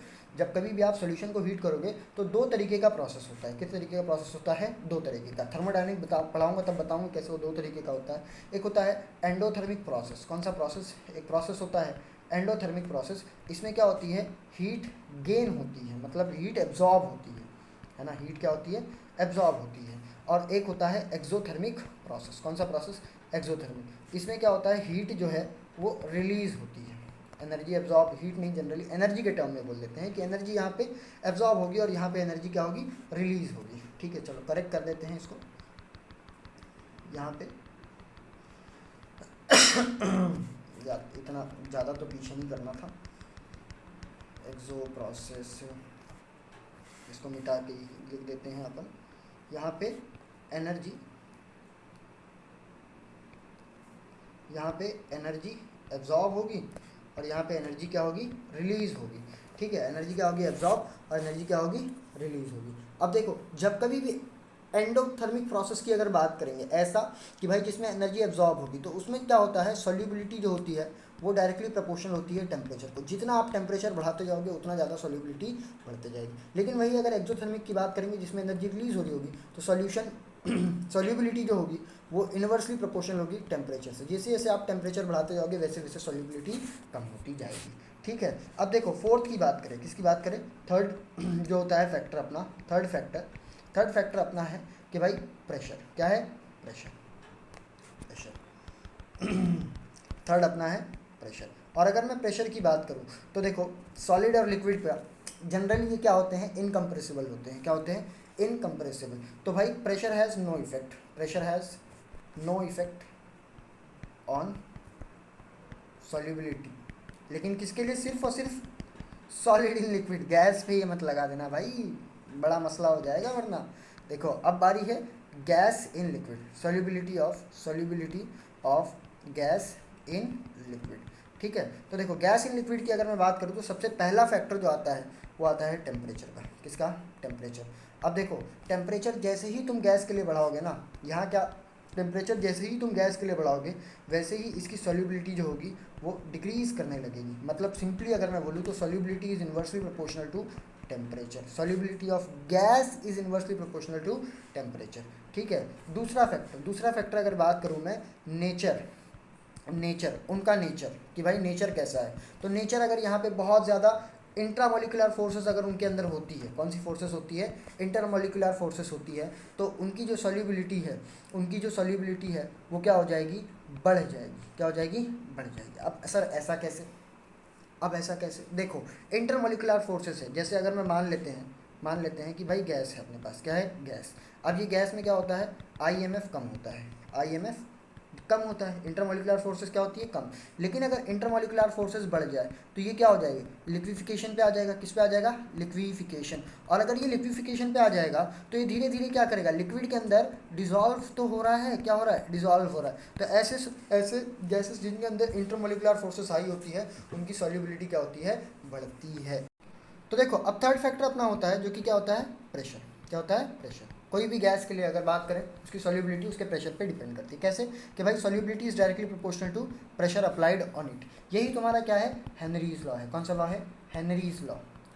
तो 2 तरीके का प्रोसेस होता है। किस तरीके का प्रोसेस होता है? 2 तरीके का। थर्मोडायनेमिक पढ़ाऊंगा तब बताऊंगा कैसे वो 2 तरीके का होता है। एक होता है एंडोथर्मिक प्रोसेस। कौन सा प्रोसेस? एक प्रोसेस होता है एंडोथर्मिक प्रोसेस। इसमें क्या होती है? हीट गेन होती है, मतलब हीट एब्जॉर्ब होती है ना। हीट क्या होती है? एब्जॉर्ब होती है। और एक होता है एक्सोथर्मिक प्रोसेस। कौन सा प्रोसेस? एक्सोथर्मिक। इसमें क्या होता है? हीट जो है वो रिलीज़ होती है, एनर्जी एब्जॉर्ब, हीट नहीं जनरली एनर्जी के टर्म में बोल देते हैं कि एनर्जी यहाँ पे एब्जॉर्ब होगी और यहाँ पे एनर्जी क्या होगी? रिलीज़ होगी, ठीक है। चलो करेक्ट कर देते हैं इसको यहाँ पे इतना ज़्यादा तो पीछे नहीं करना था। एक्सो प्रोसेस, इसको मिटा के लिख देते हैं अपन यहाँ पे एनर्जी, यहाँ पे एनर्जी एब्जॉर्ब होगी और यहाँ पे एनर्जी क्या होगी, रिलीज होगी। ठीक है, एनर्जी क्या होगी, एब्जॉर्ब, और एनर्जी क्या होगी, रिलीज होगी। अब देखो, जब कभी भी एंडोथर्मिक प्रोसेस की अगर बात करेंगे, ऐसा कि भाई जिसमें एनर्जी एब्जॉर्ब होगी, तो उसमें क्या होता है, सॉल्युबिलिटी जो होती है वो डायरेक्टली प्रोपोर्शनल होती है टेम्परेचर को। जितना आप टेम्परेचर बढ़ाते जाओगे उतना ज़्यादा सॉल्युबिलिटी बढ़ते जाएगी। लेकिन वही अगर एक्सोथर्मिक की बात करेंगे जिसमें एनर्जी रिलीज हो रही होगी, तो सॉल्यूशन सॉल्युबिलिटी जो होगी वो इनवर्सली प्रोपोर्शनल होगी टेम्परेचर से। जैसे जैसे आप टेम्परेचर बढ़ाते जाओगे वैसे वैसे सॉल्युबिलिटी कम होती जाएगी। ठीक है, अब देखो फोर्थ की बात करें, किसकी बात करें, थर्ड जो होता है फैक्टर अपना, थर्ड फैक्टर अपना है कि भाई प्रेशर। क्या है, प्रेशर, थर्ड अपना है प्रेशर। और अगर मैं प्रेशर की बात करूं तो देखो, सॉलिड और लिक्विड पे जनरली ये क्या होते हैं, इनकम्प्रेसिबल होते हैं। क्या होते हैं, इनकम्प्रेसिबल। तो भाई pressure has no effect on solubility. लेकिन किसके लिए, सिर्फ और सिर्फ सॉलिड इन लिक्विड। गैस पे ये मत लगा देना भाई, बड़ा मसला हो जाएगा वरना। देखो अब बारी है gas in liquid, solubility of gas in liquid. ठीक है, तो देखो गैस इन लिक्विड की अगर मैं बात करूँ तो सबसे पहला फैक्टर जो आता है वो आता है टेम्परेचर का। किसका, टेम्परेचर। अब देखो टेम्परेचर जैसे ही तुम गैस के लिए बढ़ाओगे ना, यहाँ क्या, टेम्परेचर जैसे ही तुम गैस के लिए बढ़ाओगे वैसे ही इसकी सॉल्युबिलिटी जो होगी वो डिक्रीज करने लगेगी। मतलब सिंपली अगर मैं बोलूँ तो solubility is inversely proportional to temperature. Solubility of gas is inversely proportional to temperature. ठीक है, दूसरा फैक्टर अगर बात करूँ मैं, उनका नेचर, कि भाई नेचर कैसा है। तो नेचर अगर यहाँ पे बहुत ज़्यादा इंट्रामोलिकुलर फोर्सेस अगर उनके अंदर होती है, कौन सी फोर्सेस होती है, इंटरमोलिकुलर फोर्सेस होती है, तो उनकी जो सॉल्युबिलिटी है वो क्या हो जाएगी, बढ़ जाएगी। क्या हो जाएगी, बढ़ जाएगी। अब सर ऐसा कैसे, देखो इंटरमोलिकुलर फोर्सेस है। जैसे अगर मैं मान लेते हैं कि भाई गैस है अपने पास, क्या है, गैस। अब ये गैस में क्या होता है, IMF कम होता है, इंटरमोलिकुलर फोर्सेस क्या होती है, कम। लेकिन अगर इंटरमोलिकुलर फोर्सेस बढ़ जाए तो ये क्या हो जाएगी, लिक्विफिकेशन पे आ जाएगा। किस पे आ जाएगा, लिक्विफिकेशन। और अगर ये लिक्विफिकेशन पे आ जाएगा तो ये धीरे धीरे क्या करेगा, लिक्विड के अंदर डिजॉल्व तो हो रहा है, क्या हो रहा है, डिजॉल्व हो रहा है। तो ऐसे गैसेस जिनके अंदर इंटरमोलिकुलर फोर्सेस हाई होती है उनकी सॉल्युबिलिटी क्या होती है, बढ़ती है। तो देखो अब थर्ड फैक्टर अपना होता है जो कि क्या होता है, प्रेशर। क्या होता है, प्रेशर। कोई भी गैस के लिए अगर बात करें उसकी सॉल्युबिलिटी उसके प्रेशर पे डिपेंड करती है। कैसे, कि भाई solubility is directly proportional to pressure applied on it. यही तुम्हारा क्या है, हेनरीज लॉ है। कौन सा लॉ है, हेनरीज लॉ।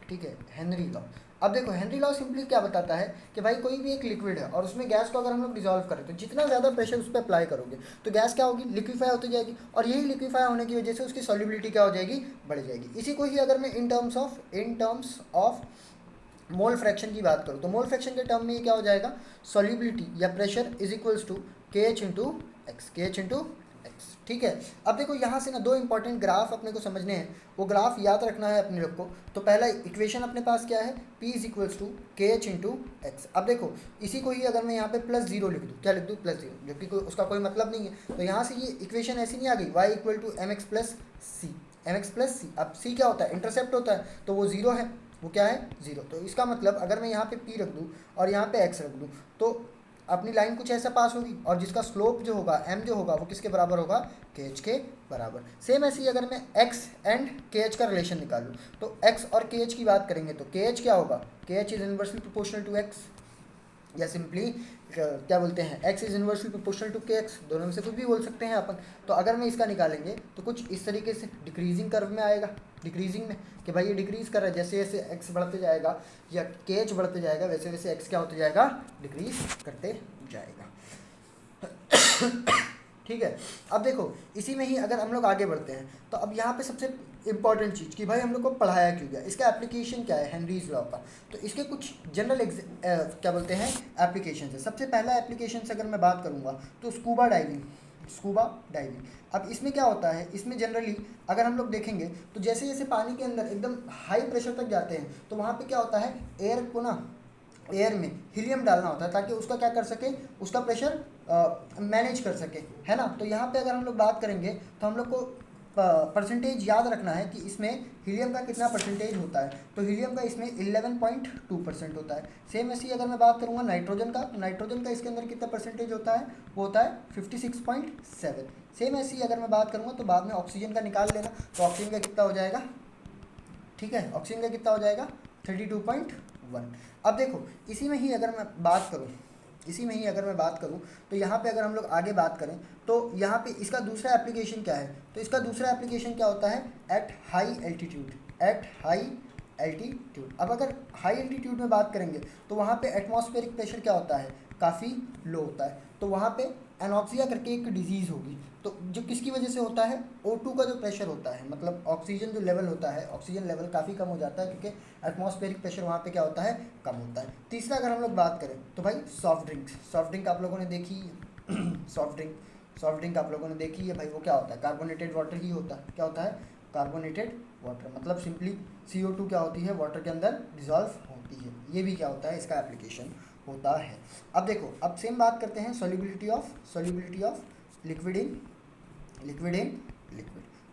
ठीक है, हेनरी लॉ। अब देखो हेनरी लॉ सिंपली क्या बताता है कि भाई कोई भी एक लिक्विड है और उसमें गैस को अगर हम लोग डिजॉल्व करें तो जितना ज़्यादा प्रेशर उस पर अप्लाई करोगे तो गैस क्या होगी, लिक्विफाई होती जाएगी। और यही लिक्विफाई होने की वजह से उसकी सॉल्युबिलिटी क्या हो जाएगी, बढ़ जाएगी। इसी को ही अगर मैं in terms of mole fraction की बात करूँ तो मोल फ्रैक्शन के टर्म में ये क्या हो जाएगा, सॉल्युबिलिटी या pressure is equals to KH into X. ठीक है, अब देखो यहाँ से ना दो इंपॉर्टेंट ग्राफ अपने को समझने हैं, वो ग्राफ याद रखना है अपने लोग को। तो पहला इक्वेशन अपने पास क्या है, P is equals to KH into X. अब देखो इसी को ही अगर मैं यहाँ पे +0 लिख दूँ, क्या लिख दूँ, +0, जो कि उसका कोई मतलब नहीं है। तो यहाँ से ये इक्वेशन ऐसी नहीं आ गई, y equal to mx plus C. अब c क्या होता है, इंटरसेप्ट होता है, तो वो 0 है, वो क्या है, 0। तो इसका मतलब अगर मैं यहाँ पे p रख दूँ और यहाँ पे x रख दूँ तो अपनी लाइन कुछ ऐसा पास होगी और जिसका स्लोप जो होगा m जो होगा वो किसके बराबर होगा, KH के बराबर। सेम ऐसे ही अगर मैं x एंड KH का रिलेशन निकालूँ तो x और KH की बात करेंगे तो KH क्या होगा, KH is inversely proportional to x, या सिंपली क्या बोलते हैं, x is inversely proportional to kx, दोनों में से कुछ भी बोल सकते हैं अपन। तो अगर मैं इसका निकालेंगे तो कुछ इस तरीके से डिक्रीजिंग कर्व में आएगा, डिक्रीजिंग में, कि भाई ये डिक्रीज कर रहा है, जैसे जैसे x बढ़ते जाएगा या KH बढ़ते जाएगा वैसे वैसे x क्या होते जाएगा, डिक्रीज करते जाएगा। ठीक है, अब देखो इसी में ही अगर हम लोग आगे बढ़ते हैं तो अब यहाँ पे सबसे इंपॉर्टेंट चीज़ कि भाई हम लोग को पढ़ाया क्यों गया, इसका एप्लीकेशन क्या है, हेनरीज लॉ का। तो इसके कुछ जनरल क्या बोलते हैं एप्लीकेशन है। सबसे पहला एप्लीकेशन से अगर मैं बात करूँगा तो स्कूबा डाइविंग। अब इसमें क्या होता है, इसमें जनरली अगर हम लोग देखेंगे तो जैसे जैसे पानी के अंदर एकदम हाई प्रेशर तक जाते हैं तो वहाँ पे क्या होता है, एयर को ना, एयर में हीलियम डालना होता है ताकि उसका क्या कर सके, उसका प्रेशर मैनेज कर सके, है ना। तो यहाँ पे अगर हम लोग बात करेंगे तो हम लोग को परसेंटेज याद रखना है कि इसमें हीलियम का कितना परसेंटेज होता है, तो हीलियम का इसमें 11.2% होता है। सेम ऐसी अगर मैं बात करूँगा नाइट्रोजन का, तो नाइट्रोजन का इसके अंदर कितना परसेंटेज होता है, वो होता है 56.7। सेम ऐसी अगर मैं बात करूँगा तो बाद में ऑक्सीजन का निकाल लेना, तो ऑक्सीजन का कितना हो जाएगा, ठीक है, ऑक्सीजन का कितना हो जाएगा 32.1। अब देखो इसी में ही अगर मैं बात करूँ तो यहाँ पे अगर हम लोग आगे बात करें तो यहाँ पे इसका दूसरा एप्लीकेशन क्या है, तो इसका दूसरा एप्लीकेशन क्या होता है, एट हाई एल्टीट्यूड। अब अगर हाई एल्टीट्यूड में बात करेंगे तो वहाँ पे एटमॉस्फेरिक प्रेशर क्या होता है, काफ़ी लो होता है, तो वहाँ पे एनॉक्सिया करके एक डिजीज़ होगी, तो जो किसकी वजह से होता है, O2 का जो प्रेशर होता है, मतलब ऑक्सीजन जो लेवल होता है, ऑक्सीजन लेवल काफ़ी कम हो जाता है, क्योंकि एटमॉस्फेरिक प्रेशर वहाँ पे क्या होता है, कम होता है। तीसरा अगर हम लोग बात करें तो भाई सॉफ्ट ड्रिंक आप लोगों ने देखी सॉफ्ट ड्रिंक आप लोगों ने देखी है भाई, वो क्या होता है, कार्बोनेटेड वाटर ही होता है। क्या होता है, कार्बोनेटेड वाटर, मतलब सिंपली CO2 क्या होती है, वाटर के अंदर डिजॉल्व होती है। ये भी क्या होता है, इसका एप्लीकेशन होता है। अब देखो, अब सेम बात करते हैं solubility of liquid in liquid.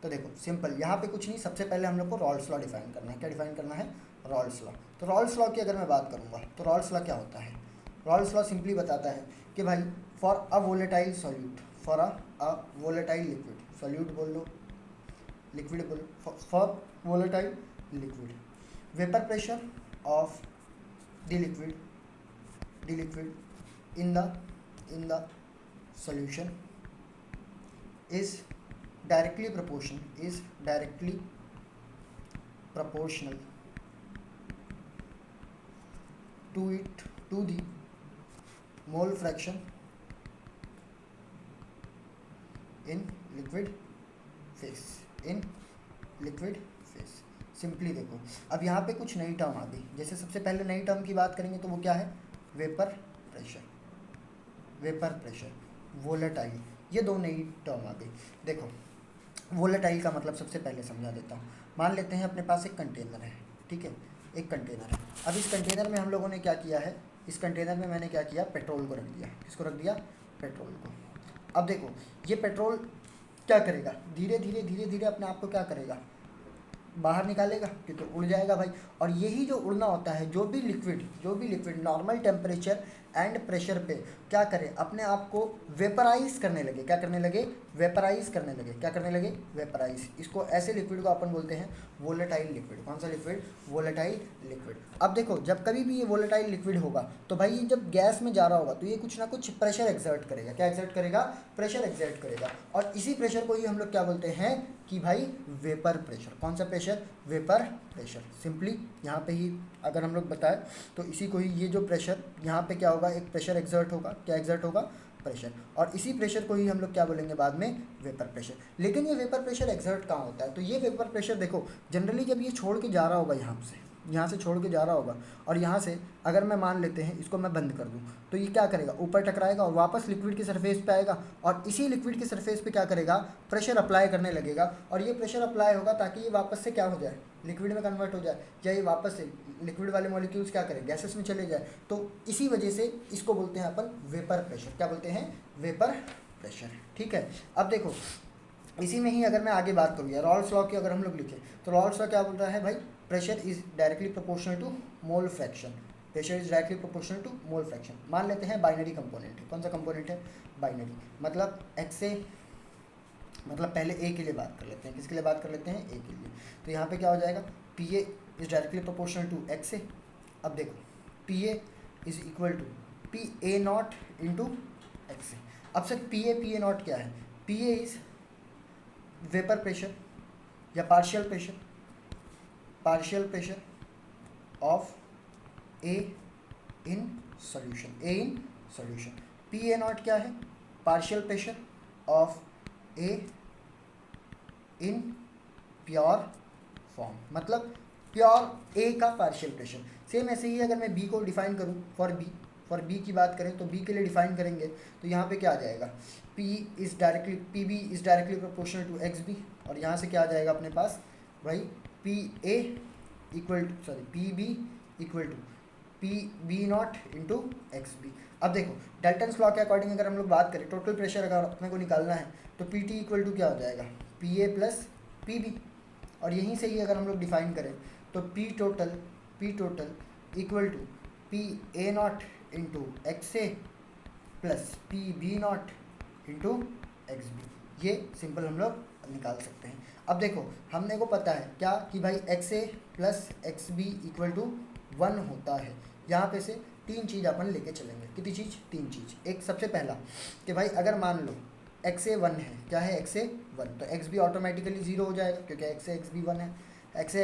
तो देखो सिंपल, यहाँ पे कुछ नहीं, सबसे पहले हम लोग को रॉल्स लॉ डिफाइन करना है। क्या डिफाइन करना है, रॉल्स लॉ। तो रॉल्स लॉ की अगर मैं बात करूँगा तो रॉल्स लॉ क्या होता है, रॉल्स लॉ सिंपली बताता है कि भाई for a volatile solute, for a volatile liquid, solute बोल लो, लिक्विड बोल, for volatile liquid, vapour pressure of the liquid in the solution is directly proportional to the mole fraction in liquid phase। Simply देखो, अब यहाँ पे कुछ नई term आ गई। जैसे सबसे पहले नई टर्म की बात करेंगे तो वो क्या है, वेपर प्रेशर, वोलेटाइल, ये दो नई टर्म आ गई। देखो वोलेटाइल का मतलब सबसे पहले समझा देता हूँ। मान लेते हैं अपने पास एक कंटेनर है, ठीक है, एक कंटेनर है। अब इस कंटेनर में हम लोगों ने क्या किया है, इस कंटेनर में मैंने क्या किया, पेट्रोल को रख दिया। किसको रख दिया, पेट्रोल को। अब देखो ये पेट्रोल क्या करेगा, धीरे धीरे अपने आप को क्या करेगा, बाहर निकालेगा, क्योंकि उड़ जाएगा भाई। और यही जो उड़ना होता है, जो भी liquid normal temperature and pressure पे क्या करे, अपने आप को वेपराइज करने लगे। क्या करने लगे, वेपराइज। इसको ऐसे लिक्विड को अपन बोलते हैं वोलेटाइल लिक्विड। कौन सा लिक्विड, वोलेटाइल लिक्विड। अब देखो जब कभी भी ये वोलेटाइल लिक्विड होगा तो भाई ये जब गैस में जा रहा होगा तो ये कुछ ना कुछ प्रेशर एक्सर्ट करेगा। क्या एक्सर्ट करेगा, प्रेशर एक्सर्ट करेगा। और इसी प्रेशर को ही हम लोग क्या बोलते हैं कि भाई वेपर प्रेशर। कौन सा प्रेशर, वेपर प्रेशर। सिंपली यहाँ पे ही अगर हम लोग बताएं तो इसी को ही, ये जो प्रेशर यहाँ पे क्या होगा, एक प्रेशर एक्सर्ट होगा। क्या एक्सर्ट होगा, प्रेशर। और इसी प्रेशर को ही हम लोग क्या बोलेंगे बाद में, वेपर प्रेशर। लेकिन ये वेपर प्रेशर एक्सर्ट कहाँ होता है, तो ये वेपर प्रेशर देखो जनरली जब ये छोड़ के जा रहा होगा, यहाँ से छोड़ के जा रहा होगा, और यहाँ से अगर मैं मान लेते हैं इसको मैं बंद कर दूँ तो ये क्या करेगा, ऊपर टकराएगा और वापस लिक्विड की सरफेस पे आएगा। और इसी लिक्विड की सरफेस पे क्या करेगा, प्रेशर अप्लाई करने लगेगा। और ये प्रेशर अप्लाई होगा ताकि ये वापस से क्या हो जाए, लिक्विड में कन्वर्ट हो जाए, या ये वापस से लिक्विड वाले मॉलिक्यूल्स क्या करें, गैसेस में चले जाए। तो इसी वजह से इसको बोलते हैं अपन वेपर प्रेशर। क्या बोलते हैं, वेपर प्रेशर। ठीक है, अब देखो इसी में ही अगर मैं आगे बात करूँ, रॉल्स लॉ की अगर हम लोग लिखें तो रॉल्स लॉ क्या बोल रहा है भाई, pressure is directly proportional to mole fraction. Pressure is directly proportional to mole fraction. मान लेते हैं बाइनरी कंपोनेंट है। कौन सा कंपोनेंट है, बाइनरी। मतलब एक्स ए, मतलब पहले ए के लिए बात कर लेते हैं। किसके लिए बात कर लेते हैं, ए के लिए। तो यहाँ पे क्या हो जाएगा, P A is directly proportional to X A. अब देखो P A is equal to P A not into X A. अब सर पी ए नॉट क्या है, P A is vapour pressure या partial pressure of A in solution. P A not क्या है, partial pressure of A in pure form, मतलब pure A का partial pressure. Same ऐसे ही अगर मैं बी को डिफाइन करूँ, फॉर बी की बात करें तो बी के लिए डिफाइन करेंगे तो यहाँ पे क्या आ जाएगा, P B is directly proportional to X B. और यहाँ से क्या आ जाएगा अपने पास भाई, P B equal to P B nought into X B. अब देखो डाल्टन्स लॉ के अकॉर्डिंग अगर हम लोग बात करें, टोटल प्रेशर अगर अपने को निकालना है तो पी टी इक्वल टू क्या हो जाएगा, P A plus P B. और यहीं से ही अगर हम लोग डिफाइन करें तो P total equal to P A not into X A plus P B nought into X B. ये सिंपल हम लोग निकाल सकते हैं। अब देखो हमने को पता है क्या कि भाई X A plus X B equal to 1 होता है। यहाँ पे से 3 चीज़ अपन लेके चलेंगे। कितनी चीज़? 3 चीज़। एक सबसे पहला कि भाई अगर मान लो एक्स ए 1 है, क्या है एक्स ए 1, तो एक्स बी ऑटोमेटिकली 0 हो जाएगा क्योंकि एक्स ए एक्स बी 1 है। X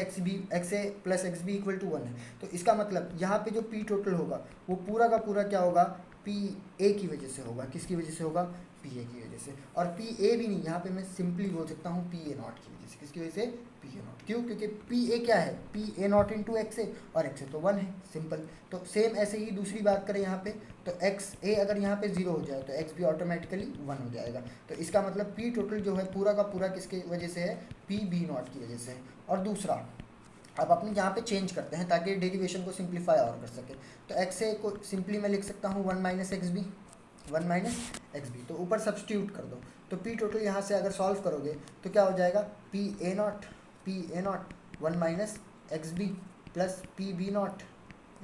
A plus X B equal to 1 है। तो इसका मतलब यहाँ पे जो पी टोटल होगा वो पूरा का पूरा क्या होगा? पी ए की वजह से होगा। किसकी वजह से होगा? पी ए की वजह से। और पी ए भी नहीं, यहाँ पे मैं सिंपली बोल सकता हूँ पी ए नॉट की वजह से। किसकी वजह से? P A not. क्यों? क्योंकि पी ए क्या है? P A not into X A, और एक्स ए तो 1 है, सिंपल। तो सेम ऐसे ही दूसरी बात करें यहाँ पे, तो एक्स ए अगर यहाँ पे 0 हो जाए तो एक्स भी ऑटोमेटिकली 1 हो जाएगा। तो इसका मतलब पी टोटल जो है पूरा का पूरा किसकी वजह से है? पी बी नॉट की वजह से है। और दूसरा अब अपने यहाँ पे चेंज करते हैं ताकि डेरिवेशन को सिंप्लीफाई और कर सके। तो एक्स ए को सिंपली मैं लिख सकता हूँ 1 minus X B, 1 minus X B. तो ऊपर सब्सटीट्यूट कर दो, तो पी टोटल यहाँ से अगर सॉल्व करोगे तो क्या हो जाएगा? P A nought 1 minus X B plus P B nought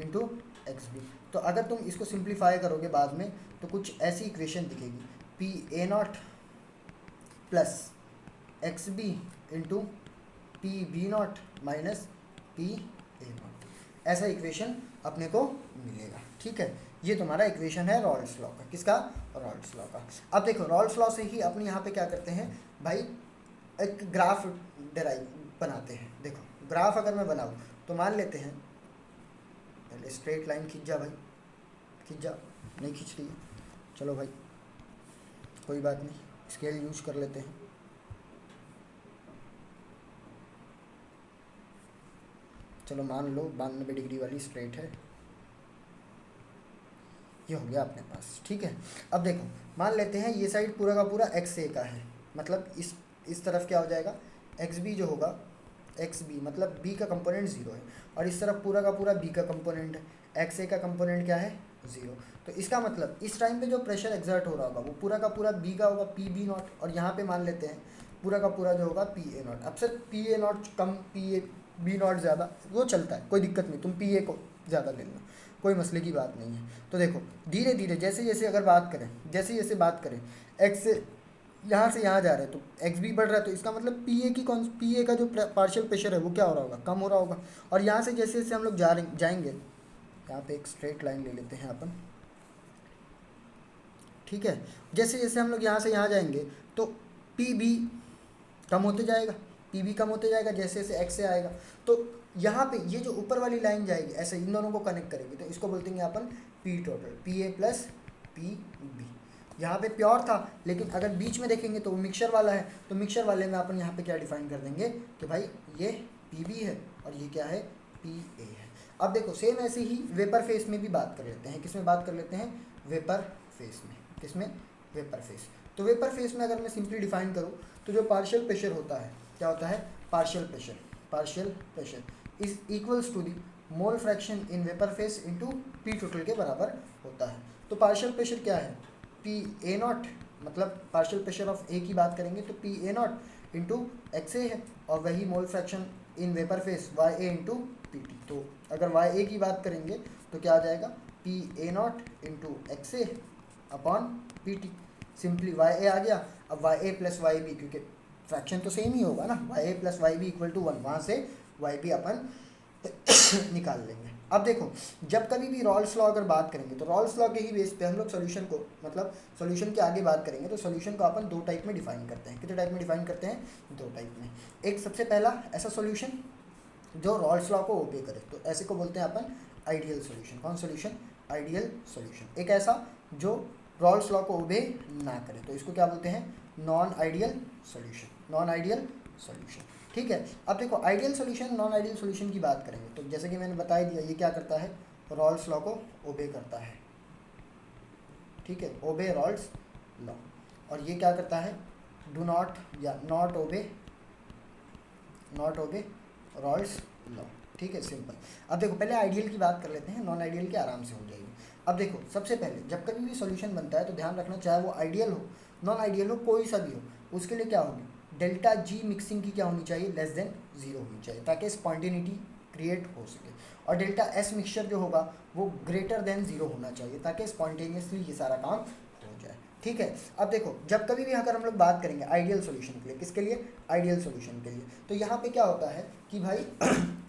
into X B. तो अगर तुम इसको सिंप्लीफाई करोगे बाद में तो कुछ ऐसी इक्वेशन दिखेगी, P A nought plus X B into P B nought minus P A nought. ऐसा इक्वेशन अपने को मिलेगा। ठीक है, ये तुम्हारा इक्वेशन है रॉल्स लॉ का। किसका? रॉल्स लॉ का। अब देखो रॉल्स लॉ से ही अपने यहाँ पे क्या करते हैं भाई, एक ग्राफ डिराइव बनाते हैं। देखो ग्राफ अगर मैं बनाऊँ तो मान लेते हैं, पहले स्ट्रेट लाइन खींच जा भाई, खींच जा। नहीं खींच रही है, चलो भाई कोई बात नहीं, स्केल यूज कर लेते हैं। चलो मान लो 92 डिग्री वाली स्ट्रेट है, ये हो गया अपने पास। ठीक है, अब देखो मान लेते हैं ये साइड पूरा का पूरा एक्स ए का है, मतलब इस तरफ क्या हो जाएगा? एक्स बी जो होगा, एक्स बी मतलब बी का कंपोनेंट 0 है, और इस तरफ पूरा का पूरा बी का कंपोनेंट है। एक्स ए का कंपोनेंट क्या है? 0। तो इसका मतलब इस टाइम पे जो प्रेशर एग्जर्ट हो रहा होगा वो पूरा का पूरा बी का होगा, पी बी नॉट। और यहाँ पे मान लेते हैं पूरा का पूरा जो होगा पी ए नॉट। अब सर पी ए नॉट कम पी ए बी नॉट ज़्यादा, वो चलता है, कोई दिक्कत नहीं, तुम पी ए को ज़्यादा ले लो, कोई मसले की बात नहीं है। तो देखो धीरे धीरे जैसे जैसे अगर बात करें, जैसे जैसे बात करें एक्स यहाँ से यहाँ जा रहे हैं तो एक्स भी बढ़ रहा है, तो इसका मतलब पी ए का जो पार्शियल प्रेशर है वो क्या हो रहा होगा? कम हो रहा होगा। और यहाँ से जैसे जैसे हम लोग जाएंगे, यहाँ पे एक स्ट्रेट लाइन ले लेते हैं अपन। ठीक है, जैसे जैसे हम लोग यहाँ से यहाँ जाएंगे तो पी बी कम होते जाएगा, पी बी कम होते जाएगा जैसे जैसे एक्स से आएगा। तो यहाँ पे ये जो ऊपर वाली लाइन जाएगी ऐसे इन दोनों को कनेक्ट करेंगे, तो इसको बोलते हैं अपन P total, P A plus P B. यहाँ पे प्योर था, लेकिन अगर बीच में देखेंगे तो वो मिक्सचर वाला है, तो मिक्सचर वाले में अपन यहाँ पे क्या डिफाइन कर देंगे कि भाई ये पी बी है और ये क्या है? पी ए है। अब देखो सेम ऐसे ही वेपर फेस में भी बात कर लेते हैं। किसमें बात कर लेते हैं? वेपर फेस में। किसमें? Vapour face. तो वेपर फेस में अगर मैं सिंपली डिफाइन करूँ तो जो पार्शियल प्रेशर होता है, क्या होता है? Partial pressure is equals to the mole fraction in vapour phase into P total के बराबर होता है। तो पार्शियल प्रेशर क्या है? पी ए नॉट, मतलब पार्शियल प्रेशर ऑफ ए की बात करेंगे तो P A not into X A है, और वही mole fraction in vapour phase Y A into P T. तो अगर वाई ए की बात करेंगे तो क्या आ जाएगा? P A not into X A upon P T. Simply Y A आ गया। अब Y A plus Y B, क्योंकि फ्रैक्शन तो सेम ही होगा ना, Y A plus Y B equal to 1, वहाँ से वाई बी अपन निकाल लेंगे। अब देखो जब कभी भी रॉल्स लॉ अगर बात करेंगे तो रॉल्स लॉ के ही बेस पे हम लोग सॉल्यूशन को, मतलब सॉल्यूशन के आगे बात करेंगे तो सॉल्यूशन को अपन 2 टाइप में डिफाइन करते हैं। कितने टाइप में डिफाइन करते हैं? 2 टाइप में। एक सबसे पहला ऐसा सॉल्यूशन जो रॉल्स लॉ को ओबे करे, तो ऐसे को बोलते हैं अपन आइडियल सॉल्यूशन। कौन सॉल्यूशन? Ideal solution. एक ऐसा जो रॉल्स लॉ को ओबे ना करे, तो इसको क्या बोलते हैं? Non ideal solution. Non ideal solution. ठीक है, अब देखो ideal solution non ideal solution की बात करेंगे तो जैसे कि मैंने बता दिया, ये क्या करता है? रॉल्स लॉ को ओबे करता है। ठीक है, ओबे रॉल्स लॉ। और ये क्या करता है? डू नॉट या नॉट ओबे रॉल्स लॉ। ठीक है, सिंपल। अब देखो पहले आइडियल की बात कर लेते हैं, नॉन आइडियल की आराम से हो जाएगी। अब देखो सबसे पहले जब कभी भी सॉल्यूशन बनता है तो ध्यान रखना, चाहे वो आइडियल हो नॉन आइडियल हो कोई सा भी हो, उसके लिए क्या होगी? डेल्टा जी मिक्सिंग की क्या होनी चाहिए, लेस देन 0 होनी चाहिए, ताकि स्पॉन्टेनिटी क्रिएट हो सके। और डेल्टा एस मिक्सचर जो होगा वो ग्रेटर देन 0 होना चाहिए, ताकि स्पॉन्टेनियसली ये सारा काम हो जाए। ठीक है, अब देखो जब कभी भी अगर हम लोग बात करेंगे आइडियल सॉल्यूशन के लिए, किसके लिए, आइडियल सॉल्यूशन के लिए, तो यहाँ पे क्या होता है कि भाई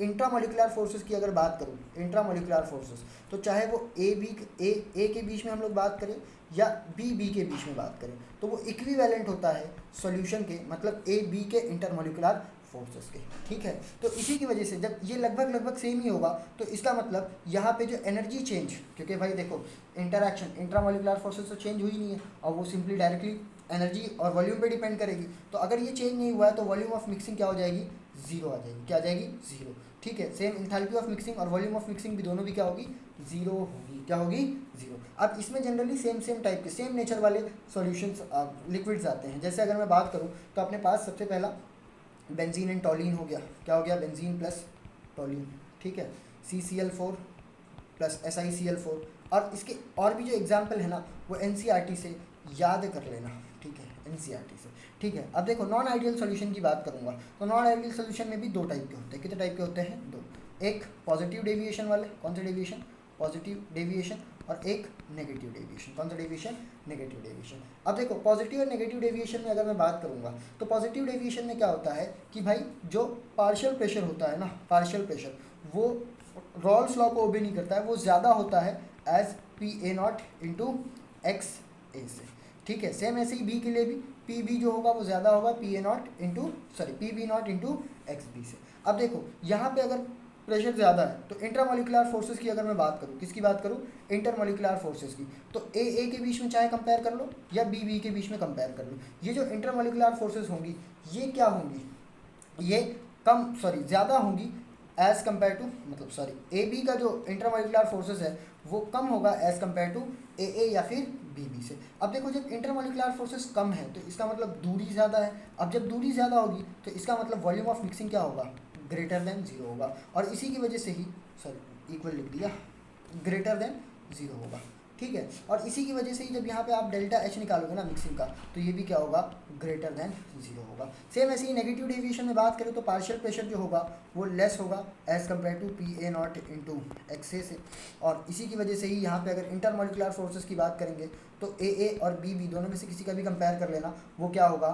इंट्रामोलिकुलर फोर्सेस की अगर बात करूँ, इंट्रामोलिकुलर फोर्सेस, तो चाहे वो ए के बीच में हम लोग बात करें या बी के बीच में बात करें, तो वो इक्विवेलेंट होता है सॉल्यूशन के, मतलब ए बी के इंटरमोलिकुलर फोर्सेस के। ठीक है, तो इसी की वजह से जब ये लगभग सेम ही होगा, तो इसका मतलब यहाँ पे जो एनर्जी चेंज, क्योंकि भाई देखो इंटरैक्शन इंट्रामोलिकुलर फोर्सेस तो चेंज हुई नहीं है, और वो सिंपली डायरेक्टली एनर्जी और वॉल्यूम पे डिपेंड करेगी। तो अगर ये चेंज नहीं हुआ है तो वॉल्यूम ऑफ मिक्सिंग क्या हो जाएगी, 0 आ जाएगी। क्या आ जाएगी, 0। ठीक है, सेम इंथैल्पी ऑफ मिक्सिंग और वॉल्यूम ऑफ मिक्सिंग भी दोनों भी क्या होगी, 0 होगी। क्या होगी, 0। अब इसमें जनरली सेम टाइप के सेम नेचर वाले सॉल्यूशंस लिक्विड्स आते हैं। जैसे अगर मैं बात करूँ तो अपने पास सबसे पहला बेंजीन एंड टॉलिन हो गया। क्या हो गया, बेंजीन प्लस टॉलिन। ठीक है, CCl4 प्लस SiCl4। और इसके और भी जो एग्जाम्पल है ना वो NCERT से याद कर लेना। ठीक है, NCERT से। ठीक है, अब देखो नॉन आइडियल सॉल्यूशन की बात करूंगा, तो नॉन आइडियल सॉल्यूशन में भी दो टाइप के होते हैं। कितने टाइप के होते हैं, दो। एक पॉजिटिव डेविएशन वाले, कौन से डेविएशन, पॉजिटिव डेविएशन, और एक नेगेटिव डेविएशन। कौन सा डेविएशन, नेगेटिव डेविएशन। अब देखो पॉजिटिव और नेगेटिव डेविएशन में अगर मैं बात करूंगा तो पॉजिटिव डेविएशन में क्या होता है कि भाई जो पार्शियल प्रेशर होता है ना, पार्शियल प्रेशर वो रॉल्स लॉ को ओबे नहीं करता है, वो ज़्यादा होता है एज PA0 इंटू XA से। ठीक है, सेम ऐसे ही बी के लिए भी PB जो होगा वो ज़्यादा होगा PB0 इंटू XB से। अब देखो यहाँ पे अगर प्रेशर ज़्यादा है तो इंटरमोलिकुलर फोर्सेस की अगर मैं बात करूँ, किसकी बात करूँ, इंटरमोलिकुलर फोर्सेस की, तो ए के बीच में चाहे कंपेयर कर लो या बी के बीच में कंपेयर कर लो, ये जो इंटरमोलिकुलर फोर्सेस होंगी ये क्या होंगी, ये ज़्यादा होंगी एज़ कम्पेयर टू, मतलब सॉरी AB का जो इंटरमोलिकुलर फोर्सेस है वो कम होगा एज़ कम्पेयर टू AA या फिर BB से। अब देखो जब इंटरमोलिकुलर फोर्सेस कम है तो इसका मतलब दूरी ज़्यादा है। अब जब दूरी ज़्यादा होगी तो इसका मतलब वॉल्यूम ऑफ मिक्सिंग क्या होगा, ग्रेटर देन 0 होगा। और इसी की वजह से ही इक्वल लिख दिया, ग्रेटर देन 0 होगा। ठीक है, और इसी की वजह से ही जब यहाँ पे आप डेल्टा H निकालोगे ना मिक्सिंग का, तो ये भी क्या होगा, ग्रेटर देन 0 होगा। सेम ऐसे ही नेगेटिव डेविएशन में बात करें तो पार्शियल प्रेशर जो होगा वो लेस होगा as compare to PA0 into XA से। और इसी की वजह से ही यहाँ पे अगर इंटरमोलिकुलर फोर्सेस की बात करेंगे तो AA और BB दोनों में से किसी का भी कंपेयर कर लेना, वो क्या होगा,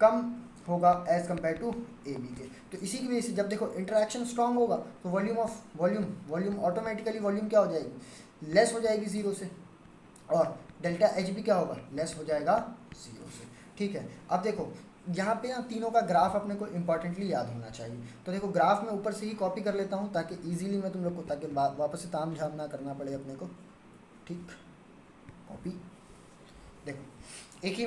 कम होगा एज़ कम्पेयर टू AB के। तो इसी की वजह से जब देखो इंटरेक्शन स्ट्रांग होगा तो वॉल्यूम ऑटोमेटिकली वॉल्यूम क्या हो जाएगी, लेस हो जाएगी 0 से, और डेल्टा H भी क्या होगा, लेस हो जाएगा 0 से। ठीक है, अब देखो यहाँ पे ना तीनों का ग्राफ अपने को इंपॉर्टेंटली याद होना चाहिए। तो देखो ग्राफ मैं ऊपर से ही कॉपी कर लेता हूँ ताकि इजीली मैं तुम लोग को, ताकि वापस से ताम झाम ना करना पड़े अपने को। ठीक, कॉपी, देखो एक ही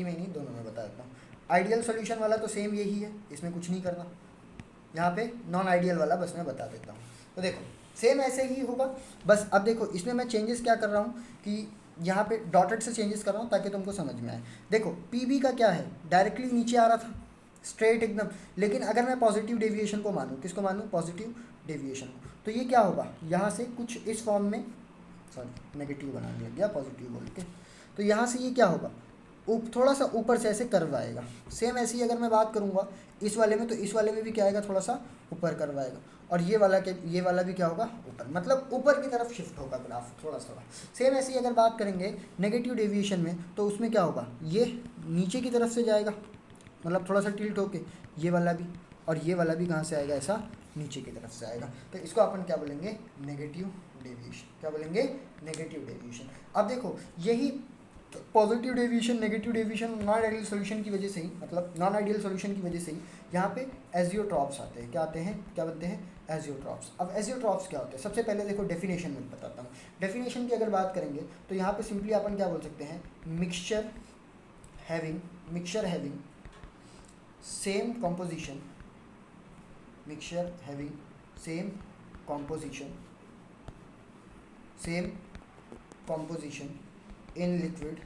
में नहीं दोनों में बता देता हूँ। आइडियल सॉल्यूशन वाला तो सेम यही है, इसमें कुछ नहीं करना। यहाँ पे नॉन आइडियल वाला बस मैं बता देता हूँ। तो देखो सेम ऐसे ही होगा, बस अब देखो इसमें मैं चेंजेस क्या कर रहा हूँ कि यहाँ पे डॉटेड से चेंजेस कर रहा हूँ ताकि तुमको समझ में आए। देखो PB का क्या है, डायरेक्टली नीचे आ रहा था स्ट्रेट एकदम, लेकिन अगर मैं पॉजिटिव डेविएशन को मानूँ, किसको मानूँ, पॉजिटिव डेविएशन को, तो ये क्या होगा, यहाँ से कुछ इस फॉर्म में, सॉरी नेगेटिव बनाने लग गया पॉजिटिव बोल के, तो यहाँ से ये क्या होगा, थोड़ा सा ऊपर से ऐसे कर्व आएगा। सेम ऐसे ही अगर मैं बात करूँगा इस वाले में, तो इस वाले में भी क्या आएगा, थोड़ा सा ऊपर कर्व आएगा, और ये वाला भी क्या होगा, ऊपर, मतलब ऊपर की तरफ शिफ्ट होगा ग्राफ थोड़ा सा। सेम ऐसे ही अगर बात करेंगे नेगेटिव डेविएशन में, तो उसमें क्या होगा, ये नीचे की तरफ से जाएगा, मतलब थोड़ा सा टिल्ट होके, ये वाला भी, और ये वाला भी कहाँ से आएगा, ऐसा नीचे की तरफ से आएगा। तो इसको अपन क्या बोलेंगे, नेगेटिव डेविएशन। क्या बोलेंगे, नेगेटिव डेविएशन। अब देखो यही positive deviation, negative deviation non ideal solution की वजह से ही, मतलब नॉन आइडियल सॉल्यूशन की वजह से ही यहाँ पे एजियोट्रॉप्स आते हैं। क्या आते हैं, क्या बनते हैं, एजियोट्रॉप्स। अब एजियोट्रॉप्स क्या होते हैं, सबसे पहले देखो डेफिनेशन में बताता हूँ। डेफिनेशन की अगर बात करेंगे तो यहाँ पे सिंपली अपन क्या बोल सकते हैं, mixture having same composition, mixture having same composition in liquid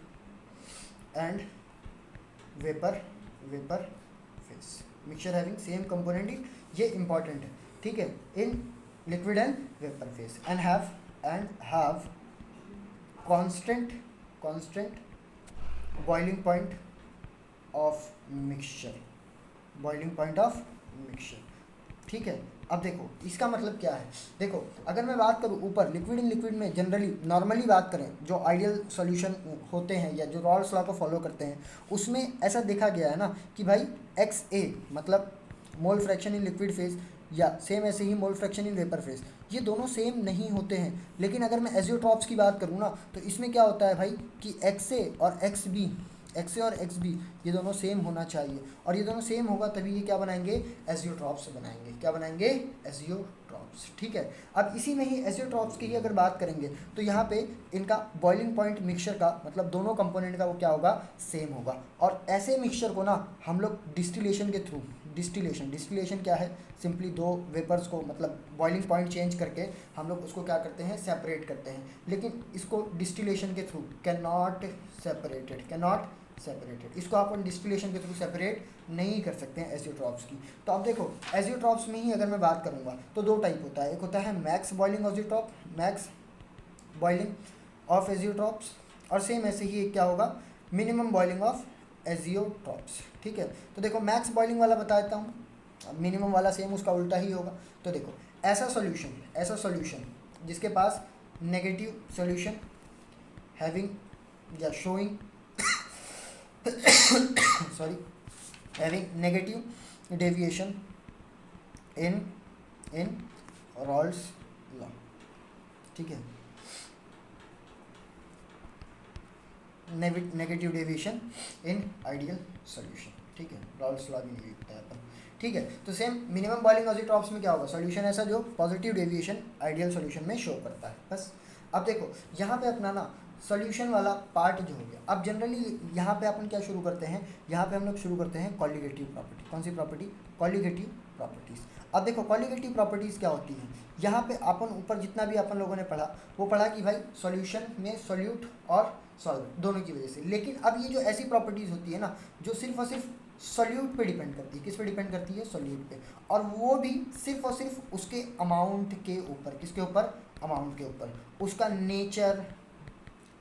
and vapor phase, mixture having same component in, ये important है, ठीक है, in liquid and vapor phase, and have constant boiling point of mixture, boiling point of mixture. ठीक है, अब देखो इसका मतलब क्या है। देखो अगर मैं बात करूँ ऊपर लिक्विड इन लिक्विड में जनरली नॉर्मली बात करें, जो आइडियल सॉल्यूशन होते हैं या जो रॉल्स लॉ को फॉलो करते हैं, उसमें ऐसा देखा गया है ना कि भाई एक्स ए मतलब mole fraction in liquid phase या सेम ऐसे ही mole fraction in vapour phase, ये दोनों सेम नहीं होते हैं। लेकिन अगर मैं एजियोट्रॉप्स की बात करूँ ना, तो इसमें क्या होता है भाई कि एक्स ए और एक्स बी, एक्स ए और एक्स बी ये दोनों सेम होना चाहिए, और ये दोनों सेम होगा तभी ये क्या बनाएंगे, एजियोट्रॉप्स बनाएंगे। क्या बनाएंगे, एजियोट्रॉप्स। ठीक है, अब इसी में ही एजियोट्रॉप्स की ही अगर बात करेंगे तो यहाँ पे इनका बॉइलिंग पॉइंट मिक्सचर का मतलब दोनों कंपोनेंट का वो क्या होगा, सेम होगा। और ऐसे मिक्सचर को ना हम लोग डिस्टिलेशन के थ्रू, डिस्टिलेशन क्या है, सिंपली दो वेपर्स को मतलब बॉइलिंग पॉइंट चेंज करके हम लोग उसको क्या करते हैं, सेपरेट करते हैं। लेकिन इसको डिस्टिलेशन के थ्रू कैन नॉट सेपरेटेड, इसको अपन डिस्टिलेशन के थ्रू सेपरेट नहीं कर सकते हैं एजियोट्रॉप्स की। तो अब देखो एजियोट्रॉप्स में ही अगर मैं बात करूँगा तो दो टाइप होता है, एक होता है max boiling azeotrope, max boiling of azeotropes, और सेम ऐसे ही एक क्या होगा, मिनिमम बॉइलिंग ऑफ एजियोट्रॉप्स। ठीक है, तो देखो मैक्स बॉइलिंग वाला बता देता हूँ, मिनिमम वाला सेम उसका उल्टा ही होगा। तो देखो ऐसा सॉल्यूशन जिसके पास नेगेटिव सॉल्यूशन हैविंग या showing sorry having negative deviation in Raoult's law. ठीक है, negative deviation in ideal solution. ठीक है, रॉल्स लॉ भी नहीं लिखता है अपन। ठीक है, तो सेम मिनिमम बॉइलिंग एजियोट्रॉप्स में क्या होगा, सॉल्यूशन ऐसा जो पॉजिटिव डेविएशन आइडियल सॉल्यूशन में शो करता है। बस अब देखो यहाँ पे अपना ना सॉल्यूशन वाला पार्ट जो हो गया। अब जनरली यहाँ पे अपन क्या शुरू करते हैं, यहाँ पे हम लोग शुरू करते हैं कॉलिगेटिव प्रॉपर्टी। कौन सी प्रॉपर्टी, कॉलिगेटिव प्रॉपर्टीज़। अब देखो कॉलिगेटिव प्रॉपर्टीज़ क्या होती हैं, यहाँ पे अपन ऊपर जितना भी अपन लोगों ने पढ़ा वो पढ़ा कि भाई सॉल्यूशन में सॉल्यूट और सॉल्वेंट दोनों की वजह से। लेकिन अब ये जो ऐसी प्रॉपर्टीज़ होती है ना जो सिर्फ और सिर्फ सॉल्यूट पे डिपेंड करती है, किस पे डिपेंड करती है, सॉल्यूट पे, और वो भी सिर्फ और सिर्फ उसके अमाउंट के ऊपर। किसके ऊपर, अमाउंट के ऊपर। उसका नेचर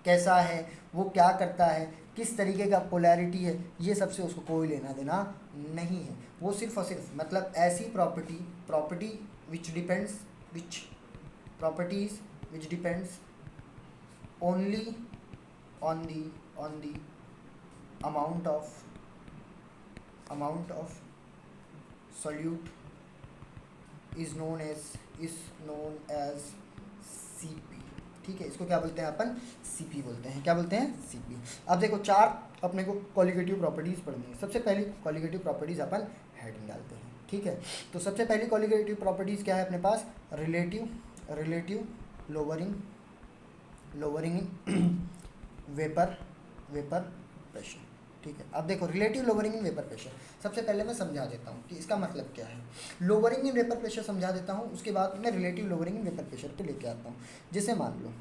कैसा है, वो क्या करता है, किस तरीके का पोलैरिटी है, ये सबसे उसको कोई लेना देना नहीं है। वो सिर्फ और सिर्फ मतलब ऐसी properties which depends only on the amount of solute is known as CP। ठीक है, इसको क्या बोलते हैं अपन, CP बोलते हैं। क्या बोलते हैं, CP। अब देखो चार अपने को कॉलिगेटिव प्रॉपर्टीज़ पढ़नी है। सबसे पहली कॉलिगेटिव प्रॉपर्टीज़ अपन हेडिंग डालते हैं। ठीक है, तो सबसे पहली कॉलिगेटिव प्रॉपर्टीज़ क्या है अपने पास, relative lowering in vapour pressure. ठीक है, अब देखो relative lowering in vapour pressure, सबसे पहले मैं समझा देता हूँ कि इसका मतलब क्या है। लोअरिंग इन वेपर प्रेशर समझा देता हूँ, उसके बाद मैं relative lowering in vapour pressure पे लेके आता हूँ। जैसे मान लो,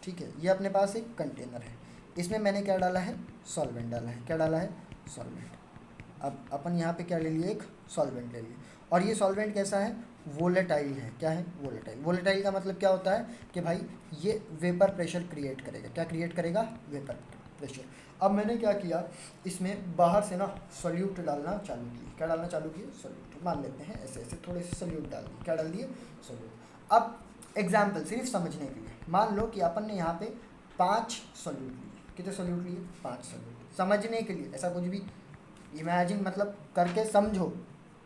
ठीक है, ये अपने पास एक कंटेनर है, इसमें मैंने क्या डाला है, सॉल्वेंट डाला है। क्या डाला है, सॉल्वेंट। अब अपन यहाँ पे क्या ले लिए, एक सॉल्वेंट ले लिए, और ये सॉल्वेंट कैसा है, वोलेटाइल है। क्या है, वोलेटाइल का मतलब क्या होता है कि भाई ये वेपर प्रेशर क्रिएट करेगा। क्या क्रिएट करेगा, वेपर प्रेशर। अब मैंने क्या किया, इसमें बाहर से ना सॉल्यूट डालना चालू किया। क्या डालना चालू किया, सॉल्यूट। मान लेते हैं ऐसे ऐसे थोड़े से सॉल्यूट डाल दिए। क्या डाल दिए, सॉल्यूट। अब एग्जाम्पल सिर्फ समझने के लिए मान लो कि अपन ने यहाँ पे 5 सॉल्यूट लिए। कितने सॉल्यूट लिए, 5 सॉल्यूट। समझने के लिए ऐसा कुछ भी इमेजिन मतलब करके समझो,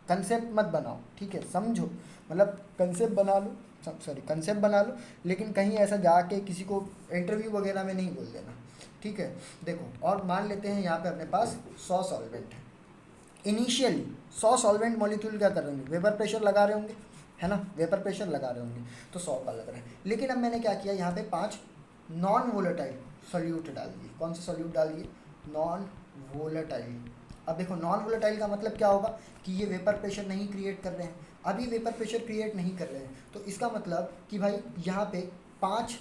कंसेप्ट मत बनाओ। ठीक है, समझो मतलब कंसेप्ट बना लो, कंसेप्ट बना लो, लेकिन कहीं ऐसा जाके किसी को इंटरव्यू वगैरह में नहीं बोल देना। ठीक है, देखो और मान लेते हैं यहाँ पे अपने पास 100 सॉल्वेंट है। इनिशियली 100 सॉल्वेंट मॉलिक्यूल क्या कर रहे होंगे, वेपर प्रेशर लगा रहे होंगे, है ना, वेपर प्रेशर लगा रहे होंगे, तो 100 का लग रहा है। लेकिन अब मैंने क्या किया, यहाँ पे 5 नॉन वोलेटाइल सॉल्यूट डाल दिए। कौन से सॉल्यूट डाल दिए, नॉन वोलेटाइल। अब देखो नॉन वोलेटाइल का मतलब क्या होगा कि ये वेपर प्रेशर नहीं क्रिएट कर रहे हैं, अभी वेपर प्रेशर क्रिएट नहीं कर रहे हैं। तो इसका मतलब कि भाई यहाँ पे 5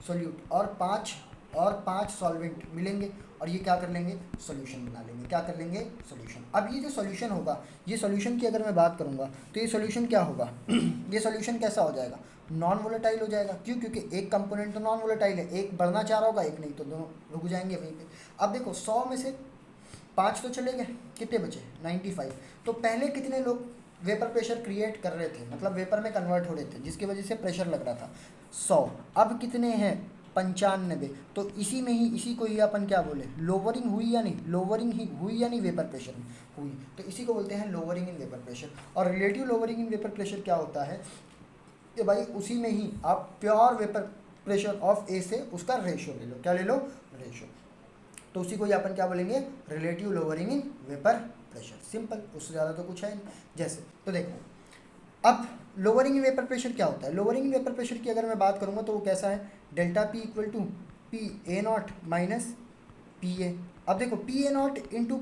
सॉल्यूट और 5 और 5 सॉल्वेंट मिलेंगे और ये क्या कर लेंगे, सॉल्यूशन बना लेंगे। क्या कर लेंगे, सॉल्यूशन। अब ये जो सॉल्यूशन होगा, ये सॉल्यूशन की अगर मैं बात करूँगा तो ये सॉल्यूशन क्या होगा ये सॉल्यूशन कैसा हो जाएगा, नॉन वोलेटाइल हो जाएगा। क्यों, क्योंकि एक कंपोनेंट तो नॉन वोलेटाइल है, एक बढ़ना चाह रहा होगा, एक नहीं, तो दोनों रुक जाएंगे वहीं पे। अब देखो 100 में से 5 तो चले गए, कितने बचे, 95। तो पहले कितने लोग वेपर प्रेशर क्रिएट कर रहे थे, मतलब वेपर में कन्वर्ट हो रहे थे, जिसकी वजह से प्रेशर लग रहा था 100। अब कितने हैं, 95। तो इसी में ही, इसी को ही अपन क्या बोले, लोअरिंग हुई या नहीं, लोअरिंग ही हुई या नहीं वेपर प्रेशर में हुई, तो इसी को बोलते हैं लोअरिंग इन वेपर प्रेशर। और relative lowering in vapour pressure क्या होता है कि भाई उसी में ही आप प्योर वेपर प्रेशर ऑफ ए से उसका रेशियो ले लो, क्या ले लो, रेशियो। तो उसी को ही अपन क्या बोलेंगे, relative lowering in vapour pressure. Simple, उससे ज़्यादा तो कुछ है नहीं। जैसे तो देखो, अब लोअरिंग इन वेपर प्रेशर क्या होता है, लोअरिंग इन वेपर प्रेशर की अगर मैं बात करूँगा तो वो कैसा है, delta P equal to P A nought minus P A. अब देखो P A not into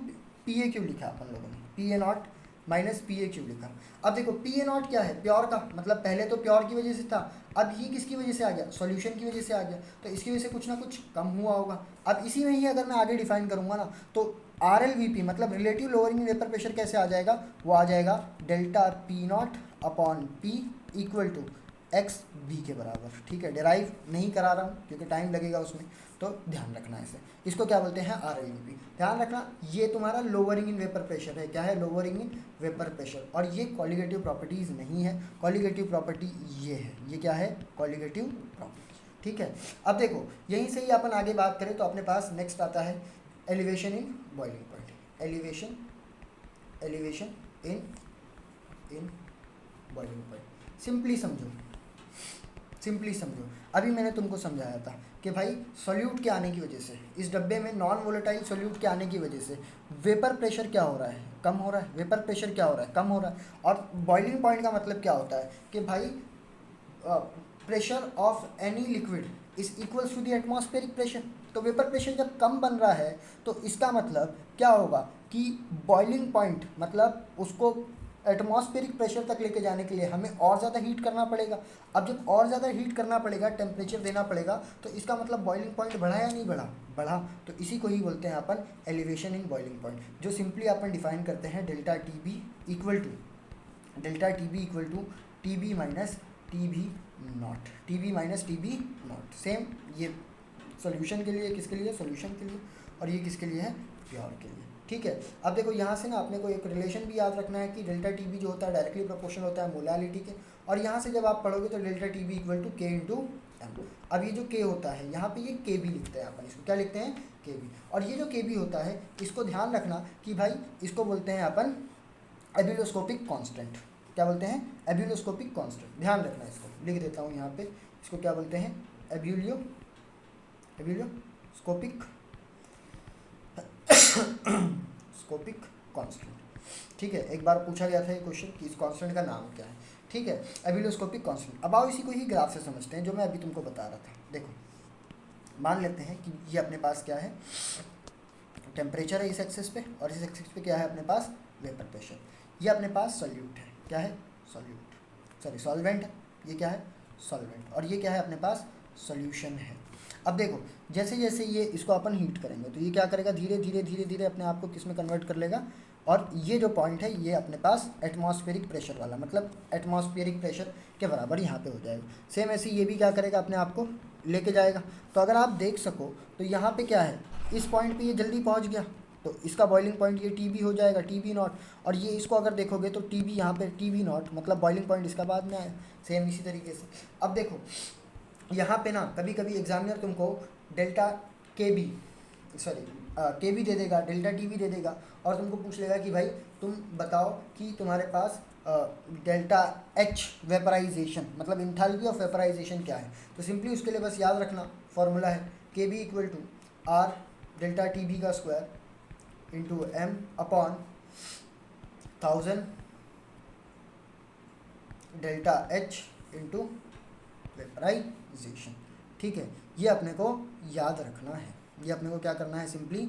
P A क्यों लिखा अपन लोगों ने, P A nought minus P A क्यों लिखा। अब देखो पी ए नॉट क्या है, प्योर का, मतलब पहले तो प्योर की वजह से था, अब ये किसकी वजह से आ गया, सॉल्यूशन की वजह से आ गया, तो इसकी वजह से कुछ ना कुछ कम हुआ होगा। अब इसी में ही अगर मैं आगे डिफाइन करूँगा ना, तो आर एल वी पी मतलब रिलेटिव लोअरिंग वेपर प्रेशर कैसे आ जाएगा, वो आ जाएगा delta P nought upon P equal to X B के बराबर। ठीक है, डिराइव नहीं करा रहा हूँ क्योंकि टाइम लगेगा उसमें, तो ध्यान रखना है इसे। इसको क्या बोलते हैं, आर एल वी पी। ध्यान रखना, ये तुम्हारा लोअरिंग इन वेपर प्रेशर है। क्या है, लोअरिंग इन वेपर प्रेशर। और ये कॉलिगेटिव प्रॉपर्टीज़ नहीं है, कॉलिगेटिव प्रॉपर्टी ये है, ये क्या है, कॉलिगेटिव प्रॉपर्टी। ठीक है, अब देखो यहीं से ही अपन आगे बात करें तो अपने पास नेक्स्ट आता है elevation in boiling point. Elevation, elevation in boiling point. Simply समझो, सिंपली समझो, अभी मैंने तुमको समझाया था कि भाई सॉल्यूट के आने की वजह से, इस डब्बे में नॉन वोलेटाइल सॉल्यूट के आने की वजह से वेपर प्रेशर क्या हो रहा है, कम हो रहा है, वेपर प्रेशर क्या हो रहा है, कम हो रहा है। और बॉइलिंग पॉइंट का मतलब क्या होता है कि भाई pressure of any liquid is equals to the atmospheric pressure. तो वेपर प्रेशर जब कम बन रहा है तो इसका मतलब क्या होगा कि बॉइलिंग पॉइंट मतलब उसको एटमॉस्फेरिक प्रेशर तक लेके जाने के लिए हमें और ज़्यादा हीट करना पड़ेगा। अब जब और ज़्यादा हीट करना पड़ेगा, टेम्परेचर देना पड़ेगा, तो इसका मतलब बॉइलिंग पॉइंट बढ़ा या नहीं बढ़ा, बढ़ा। तो इसी को ही बोलते हैं अपन एलिवेशन इन बॉइलिंग पॉइंट, जो सिंपली अपन डिफाइन करते हैं delta T B equal to, delta T B equal to T B minus T B nought, T B minus T B nought. Same ये सॉल्यूशन के लिए, किसके लिए, सॉल्यूशन के लिए, और ये किसके लिए है, प्योर के लिए। ठीक है, अब देखो यहाँ से ना अपने को एक रिलेशन भी याद रखना है कि डेल्टा टी बी जो होता है डायरेक्टली प्रोपोर्शनल होता है मोलालिटी के। और यहाँ से जब आप पढ़ोगे तो delta T B equal to K into M. अब ये जो के होता है यहाँ पे ये के बी लिखते हैं अपन, इसको क्या लिखते हैं, के बी। और ये जो के बी होता है इसको ध्यान रखना कि भाई इसको बोलते हैं अपन एब्यूलोस्कोपिक कांस्टेंट। क्या बोलते हैं, एब्यूलोस्कोपिक कांस्टेंट। ध्यान रखना, इसको लिख देता हूँ यहाँ पे, इसको क्या बोलते हैं, एब्यूलोस्कोपिक स्कोपिक कांस्टेंट। ठीक है, एक बार पूछा गया था ये क्वेश्चन कि इस कांस्टेंट का नाम क्या है। ठीक है, एब्यूलोस्कोपिक कांस्टेंट। अब आओ इसी को ही ग्राफ से समझते हैं जो मैं अभी तुमको बता रहा था। देखो मान लेते हैं कि ये अपने पास क्या है, टेम्परेचर है इस एक्सिस पे, और इस एक्सिस पे क्या है अपने पास, वेपर प्रेशर। ये अपने पास सॉल्यूट है, क्या है, सॉल्यूट, सॉरी सॉल्वेंट है, ये क्या है, सॉल्वेंट। और ये क्या है अपने पास, सॉल्यूशन है। अब देखो जैसे जैसे ये इसको अपन हीट करेंगे तो ये क्या करेगा, धीरे धीरे धीरे धीरे अपने आप को किस में कन्वर्ट कर लेगा, और ये जो पॉइंट है ये अपने पास एटमॉस्फेरिक प्रेशर वाला, मतलब एटमॉस्फेरिक प्रेशर के बराबर यहाँ पे हो जाएगा। सेम ऐसे ये भी क्या करेगा, अपने आप को लेके जाएगा। तो अगर आप देख सको तो यहाँ पे क्या है, इस पॉइंट पे ये जल्दी पहुँच गया, तो इसका बॉइलिंग पॉइंट ये टी बी हो जाएगा, टी बी नॉट। और ये इसको अगर देखोगे तो टी बी यहाँ पे टी बी नॉट, मतलब बॉइलिंग पॉइंट इसका बाद में आया। सेम इसी तरीके से अब देखो यहाँ पे ना कभी कभी एग्जामिनर तुमको डेल्टा के बी, सॉरी के बी दे देगा, डेल्टा टी बी दे देगा, और तुमको पूछ लेगा कि भाई तुम बताओ कि तुम्हारे पास डेल्टा एच वेपराइजेशन मतलब इंथैल्पी ऑफ वेपराइजेशन क्या है। तो सिंपली उसके लिए बस याद रखना फॉर्मूला है K B equal to R delta T B का square into M upon 1000 delta H into vaporisation. ठीक है, ये अपने को याद रखना है, ये अपने को क्या करना है, सिंपली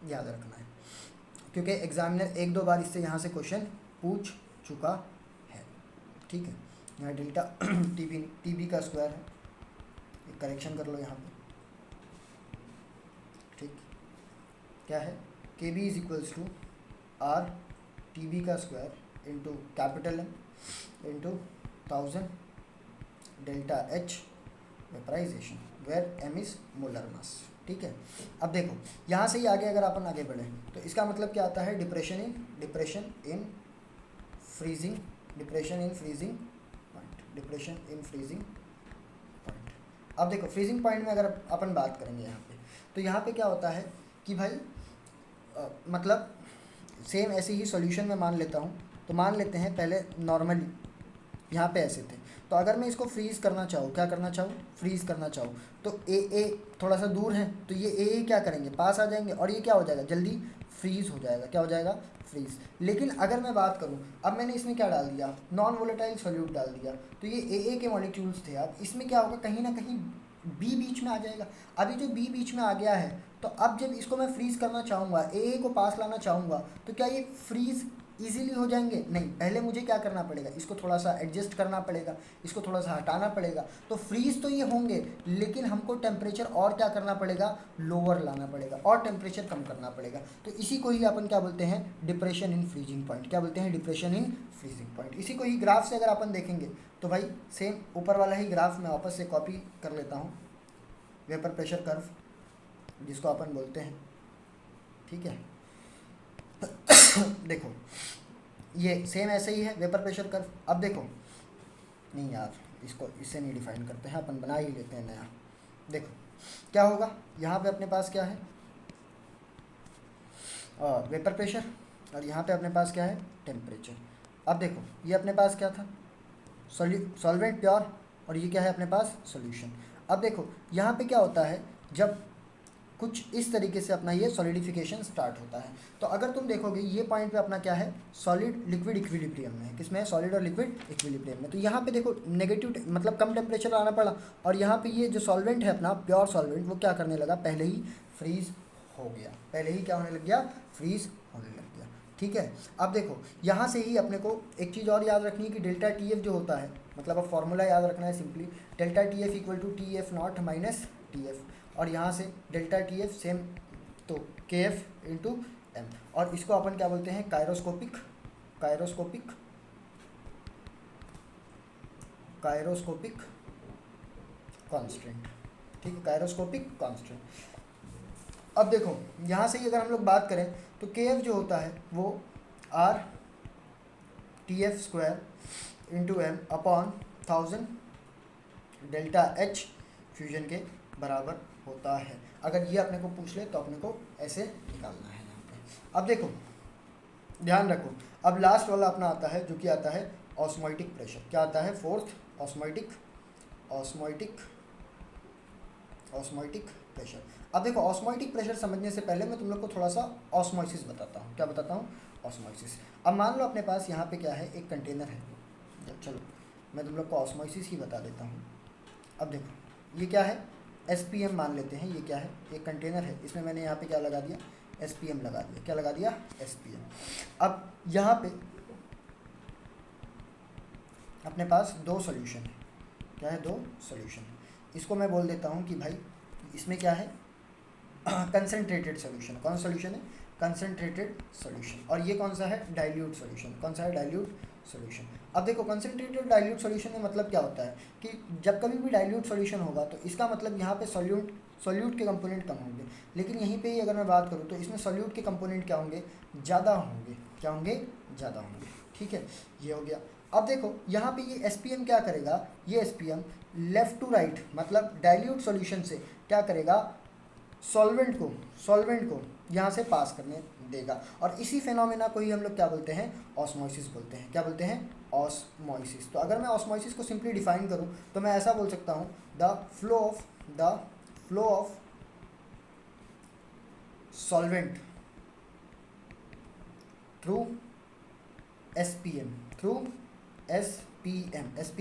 याद रखना है, क्योंकि एग्जामिनर एक दो बार इससे यहाँ से क्वेश्चन पूछ चुका है। ठीक है, यहाँ डेल्टा टी बी का स्क्वायर है, एक करेक्शन कर लो यहाँ पे, क्या है, K B is equals to R T B का square into capital M into 1000 delta H vaporisation where M is molar mass. ठीक है, अब देखो यहाँ से ही आगे अगर अपन आगे बढ़े तो इसका मतलब क्या आता है, डिप्रेशन इन फ्रीजिंग पॉइंट। अब देखो फ्रीजिंग पॉइंट में अगर अपन बात करेंगे यहाँ पे, तो यहाँ पे क्या होता है कि भाई मतलब सेम ऐसे ही सॉल्यूशन में मान लेता हूँ। तो मान लेते हैं पहले नॉर्मली यहाँ पे ऐसे थे, तो अगर मैं इसको फ्रीज़ करना चाहूँ, क्या करना चाहूँ, फ्रीज़ करना चाहूँ, तो ए थोड़ा सा दूर है, तो ये ए क्या करेंगे, पास आ जाएंगे और ये क्या हो जाएगा, जल्दी फ्रीज़ हो जाएगा। क्या हो जाएगा, फ्रीज़। लेकिन अगर मैं बात करूँ, अब मैंने इसमें क्या डाल दिया, नॉन वोलेटाइल सॉल्यूट डाल दिया, तो ये ए के मॉलिक्यूल्स थे। अब इसमें क्या होगा, कहीं ना कहीं बी बीच में आ जाएगा। अभी जो बी बीच में आ गया है, तो अब जब इसको मैं फ्रीज़ करना चाहूँगा, ए को पास लाना चाहूँगा, तो क्या ये फ्रीज़ इजीली हो जाएंगे? नहीं, पहले मुझे क्या करना पड़ेगा, इसको थोड़ा सा एडजस्ट करना पड़ेगा, इसको थोड़ा सा हटाना पड़ेगा। तो फ्रीज तो ये होंगे, लेकिन हमको टेम्परेचर और क्या करना पड़ेगा, लोअर लाना पड़ेगा और टेम्परेचर कम करना पड़ेगा। तो इसी को ही अपन क्या बोलते हैं, डिप्रेशन इन फ्रीजिंग पॉइंट। क्या बोलते हैं, डिप्रेशन इन फ्रीजिंग पॉइंट। इसी को ही ग्राफ से अगर अपन देखेंगे तो भाई सेम ऊपर वाला ही ग्राफ मैं वापस से कॉपी कर लेता हूँ, वेपर प्रेशर कर्व जिसको अपन बोलते हैं। ठीक है देखो ये सेम ऐसे ही है वेपर प्रेशर कर्व। अब देखो, नहीं यार इसको इससे नहीं डिफाइन करते हैं, अपन बना ही लेते हैं नया। देखो क्या होगा, यहाँ पे अपने पास क्या है, वेपर प्रेशर, और यहाँ पे अपने पास क्या है, टेम्परेचर। अब देखो ये अपने पास क्या था, सॉल्वेंट प्योर, और ये क्या है अपने पास, सॉल्यूशन। अब देखो यहाँ पे क्या होता है, जब कुछ इस तरीके से अपना ये सॉलिडिफिकेशन स्टार्ट होता है, तो अगर तुम देखोगे ये पॉइंट पे अपना क्या है, सॉलिड लिक्विड इक्विलिब्रियम में है। किसमें है, सॉलिड और लिक्विड इक्विलिब्रियम में। तो यहाँ पे देखो नेगेटिव मतलब कम टेम्परेचर आना पड़ा, और यहाँ पे ये जो सॉल्वेंट है अपना प्योर सॉल्वेंट, वो क्या करने लगा, पहले ही फ्रीज हो गया, पहले ही क्या होने लग गया, फ्रीज होने लग गया। ठीक है, अब देखो यहाँ से ही अपने को एक चीज़ और याद रखनी है कि डेल्टा टी एफ जो होता है, मतलब अब फॉर्मूला याद रखना है simply, delta T F equal to T F nought minus T F, और यहाँ से डेल्टा टी एफ सेम, तो के एफ इंटू एम, और इसको अपन क्या बोलते हैं, कायरोस्कोपिक कांस्टेंट। ठीक है, कायरोस्कोपिक कांस्टेंट। अब देखो यहाँ से ही अगर हम लोग बात करें तो के एफ जो होता है वो R T F square into M upon 1000 delta H fusion के बराबर होता है। अगर ये अपने को पूछ ले तो अपने को ऐसे निकालना है यहाँ पे। अब देखो ध्यान रखो, अब लास्ट वाला अपना आता है जो कि आता है ऑस्मोटिक प्रेशर। क्या आता है, फोर्थ ऑस्मोटिक प्रेशर। अब देखो ऑस्मोटिक प्रेशर समझने से पहले मैं तुम लोग को थोड़ा सा ऑस्मोसिस बताता हूँ। क्या बताता हूँ, ऑस्मोसिस। अब मान लो अपने पास यहाँ पे क्या है, एक कंटेनर है, चलो मैं तुम लोग को ऑस्मोसिस ही बता देता हूँ। अब देखो ये क्या है, SPM मान लेते हैं, ये क्या है, एक कंटेनर है, इसमें मैंने यहाँ पे क्या लगा दिया, SPM लगा दिया। क्या लगा दिया, SPM। अब यहाँ पे अपने पास दो सॉल्यूशन है। क्या है, दो सॉल्यूशन है। इसको मैं बोल देता हूँ कि भाई इसमें क्या है, कंसनट्रेटेड सॉल्यूशन। कौन सा सॉल्यूशन है, कंसनट्रेटेड सॉल्यूशन। और ये कौन सा है, डाइल्यूट सॉल्यूशन। कौन सा है, डाइल्यूट सॉल्यूशन। अब देखो कंसनट्रेटेड डाइल्यूट सॉल्यूशन में मतलब क्या होता है कि जब कभी भी डाइल्यूट सॉल्यूशन होगा तो इसका मतलब यहाँ पे सॉल्यूट के कंपोनेंट कम होंगे, लेकिन यहीं पे ही अगर मैं बात करूँ तो इसमें सॉल्यूट के कंपोनेंट क्या होंगे, ज़्यादा होंगे। क्या होंगे, ज़्यादा होंगे। ठीक है, ये हो गया। अब देखो यहाँ पे ये SPM क्या करेगा, ये SPM लेफ़्ट टू राइट मतलब डाइल्यूट सॉल्यूशन से क्या करेगा, सॉल्वेंट को यहाँ से पास करने देगा, और इसी फेनोमेना को ही हम लोग क्या बोलते हैं, ऑस्मोसिस बोलते हैं। क्या बोलते हैं, ऑस्मोसिस। तो अगर मैं ऑस्मोसिस को सिंपली डिफाइन करूँ तो मैं ऐसा बोल सकता हूँ, the flow of solvent through SPM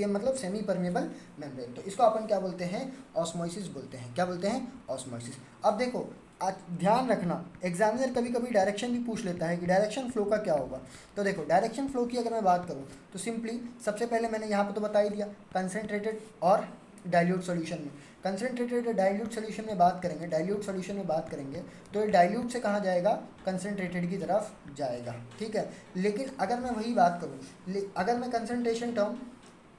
मतलब सेमी परमेबल मेम्ब्रेन। तो इसको अपन क्या बोलते हैं, ऑस्मोसिस बोलते हैं। क्या बोलते हैं, ऑस्मोसिस। अब देखो ध्यान रखना, एग्जामिनर कभी कभी डायरेक्शन भी पूछ लेता है कि डायरेक्शन फ्लो का क्या होगा। तो देखो डायरेक्शन फ्लो की अगर मैं बात करूँ तो सिंपली सबसे पहले मैंने यहाँ पे तो बता ही दिया, कंसनट्रेटेड और डाइल्यूट सॉल्यूशन में कंसनट्रेटेड डाइल्यूट सोल्यूशन में बात करेंगे, डाइल्यूट सोल्यूशन में बात करेंगे तो ये डाइल्यूट से कहाँ जाएगा, कंसनट्रेटेड की तरफ जाएगा, ठीक है। लेकिन अगर मैं वही बात करूँ, अगर मैं कंसनट्रेशन टर्म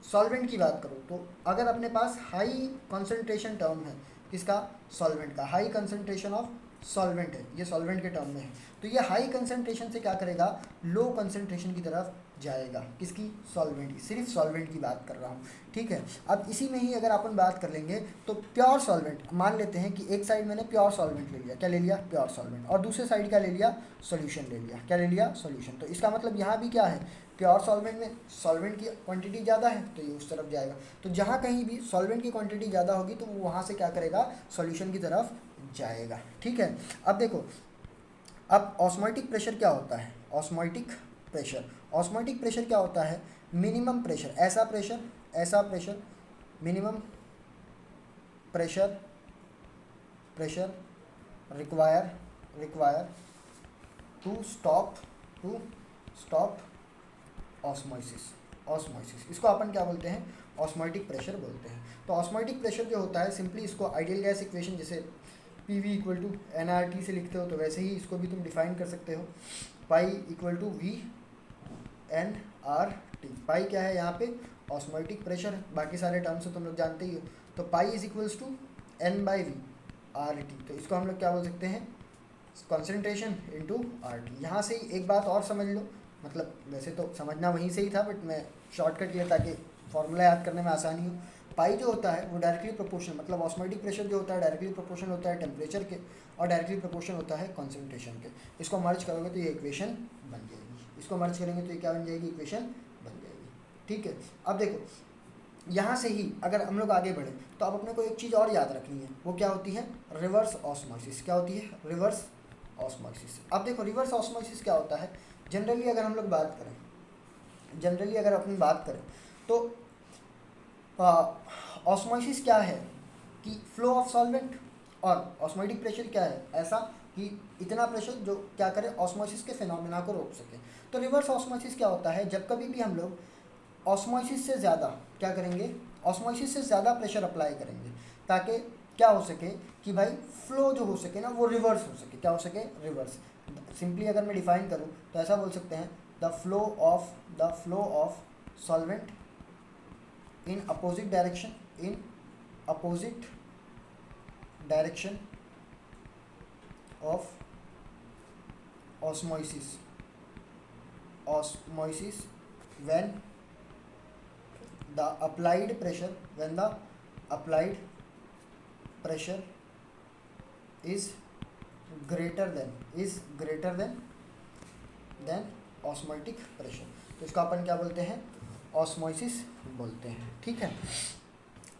सॉल्वेंट की बात करूँ, तो अगर अपने पास हाई कंसनट्रेशन टर्म है किसका, सॉल्वेंट का, हाई कंसनट्रेशन ऑफ सॉल्वेंट है, ये सॉल्वेंट के टर्म में है, तो ये हाई कंसनट्रेशन से क्या करेगा, लो कंसनट्रेशन की तरफ जाएगा, किसकी, सॉल्वेंट की, सिर्फ सॉल्वेंट की बात कर रहा हूँ, ठीक है। अब इसी में ही अगर अपन बात कर लेंगे तो प्योर सॉल्वेंट, मान लेते हैं कि एक साइड मैंने प्योर सॉल्वेंट ले लिया, क्या ले लिया, प्योर सॉल्वेंट, और दूसरे साइड क्या ले लिया, सॉल्यूशन ले लिया, क्या ले लिया, सॉल्यूशन। तो इसका मतलब यहाँ भी क्या है, प्योर सॉल्वेंट में सॉल्वेंट की क्वांटिटी ज़्यादा है तो ये उस तरफ जाएगा, तो जहाँ कहीं भी सॉल्वेंट की क्वांटिटी ज़्यादा होगी तो वो वहाँ से क्या करेगा, सॉल्यूशन की तरफ जाएगा, ठीक है। अब देखो, अब ऑस्मोटिक प्रेशर क्या होता है, ऑस्मोटिक प्रेशर, ऑस्मोटिक प्रेशर क्या होता है, मिनिमम प्रेशर, ऐसा प्रेशर, ऐसा pressure, minimum pressure, pressure require to stop osmosis, osmosis, इसको अपन क्या बोलते हैं, ऑस्मोटिक प्रेशर बोलते हैं। तो ऑस्मोटिक प्रेशर जो होता है, सिंपली इसको आइडियल गैस इक्वेशन जैसे PV इक्वल टू NRT से लिखते हो, तो वैसे ही इसको भी तुम डिफाइन कर सकते हो, पाई इक्वल टू VNRT। पाई क्या है यहाँ पे, ऑस्मोटिक प्रेशर, बाकी सारे टर्म्स तो तुम लोग जानते ही हो, तो pi is equals to N/V/RT, तो इसको हम लोग क्या बोल सकते हैं, कॉन्सेंट्रेशन इंटू RT। यहाँ से ही एक बात और समझ लो, मतलब वैसे तो समझना वहीं से ही था, बट मैं शॉर्टकट लिया ताकि फॉर्मूला याद करने में आसानी हो। पाई जो होता है वो डायरेक्टली प्रोपोर्शनल, मतलब ऑस्मोटिक प्रेशर जो होता है डायरेक्टली प्रोपोर्शनल होता है टेम्परेचर के, और डायरेक्टली प्रोपोर्शनल होता है कॉन्सेंट्रेशन के। इसको मर्ज करोगे तो ये इक्वेशन बन जाएगी, इसको मर्ज करेंगे तो ये क्या बन जाएगी, इक्वेशन बन जाएगी, ठीक है। अब देखो, यहाँ से ही अगर हम लोग आगे बढ़े तो अब अपने को एक चीज़ और याद रखनी है, वो क्या होती है, रिवर्स ऑस्मोसिस। क्या होती है, रिवर्स ऑस्मोसिस। अब देखो, रिवर्स ऑस्मोसिस क्या होता है, जनरली अगर हम लोग बात करें, जनरली अगर अपन बात करें तो ऑस्मोसिस क्या है कि फ्लो ऑफ सॉल्वेंट, और ऑस्मोटिक प्रेशर क्या है, ऐसा कि इतना प्रेशर जो क्या करे, ऑस्मोसिस के फिनोमेना को रोक सके। तो रिवर्स ऑस्मोसिस क्या होता है, जब कभी भी हम लोग ऑस्मोसिस से ज़्यादा क्या करेंगे, ऑस्मोसिस से ज़्यादा प्रेशर अप्लाई करेंगे, ताकि क्या हो सके कि भाई फ्लो जो हो सके ना वो रिवर्स हो सके, क्या हो सके, रिवर्स। सिंपली अगर मैं डिफाइन करूँ तो ऐसा बोल सकते हैं, the flow of solvent in opposite direction of osmosis when the applied pressure is greater than osmotic pressure। तो इसका अपन क्या बोलते हैं, ऑस्मोसिस बोलते हैं, ठीक है,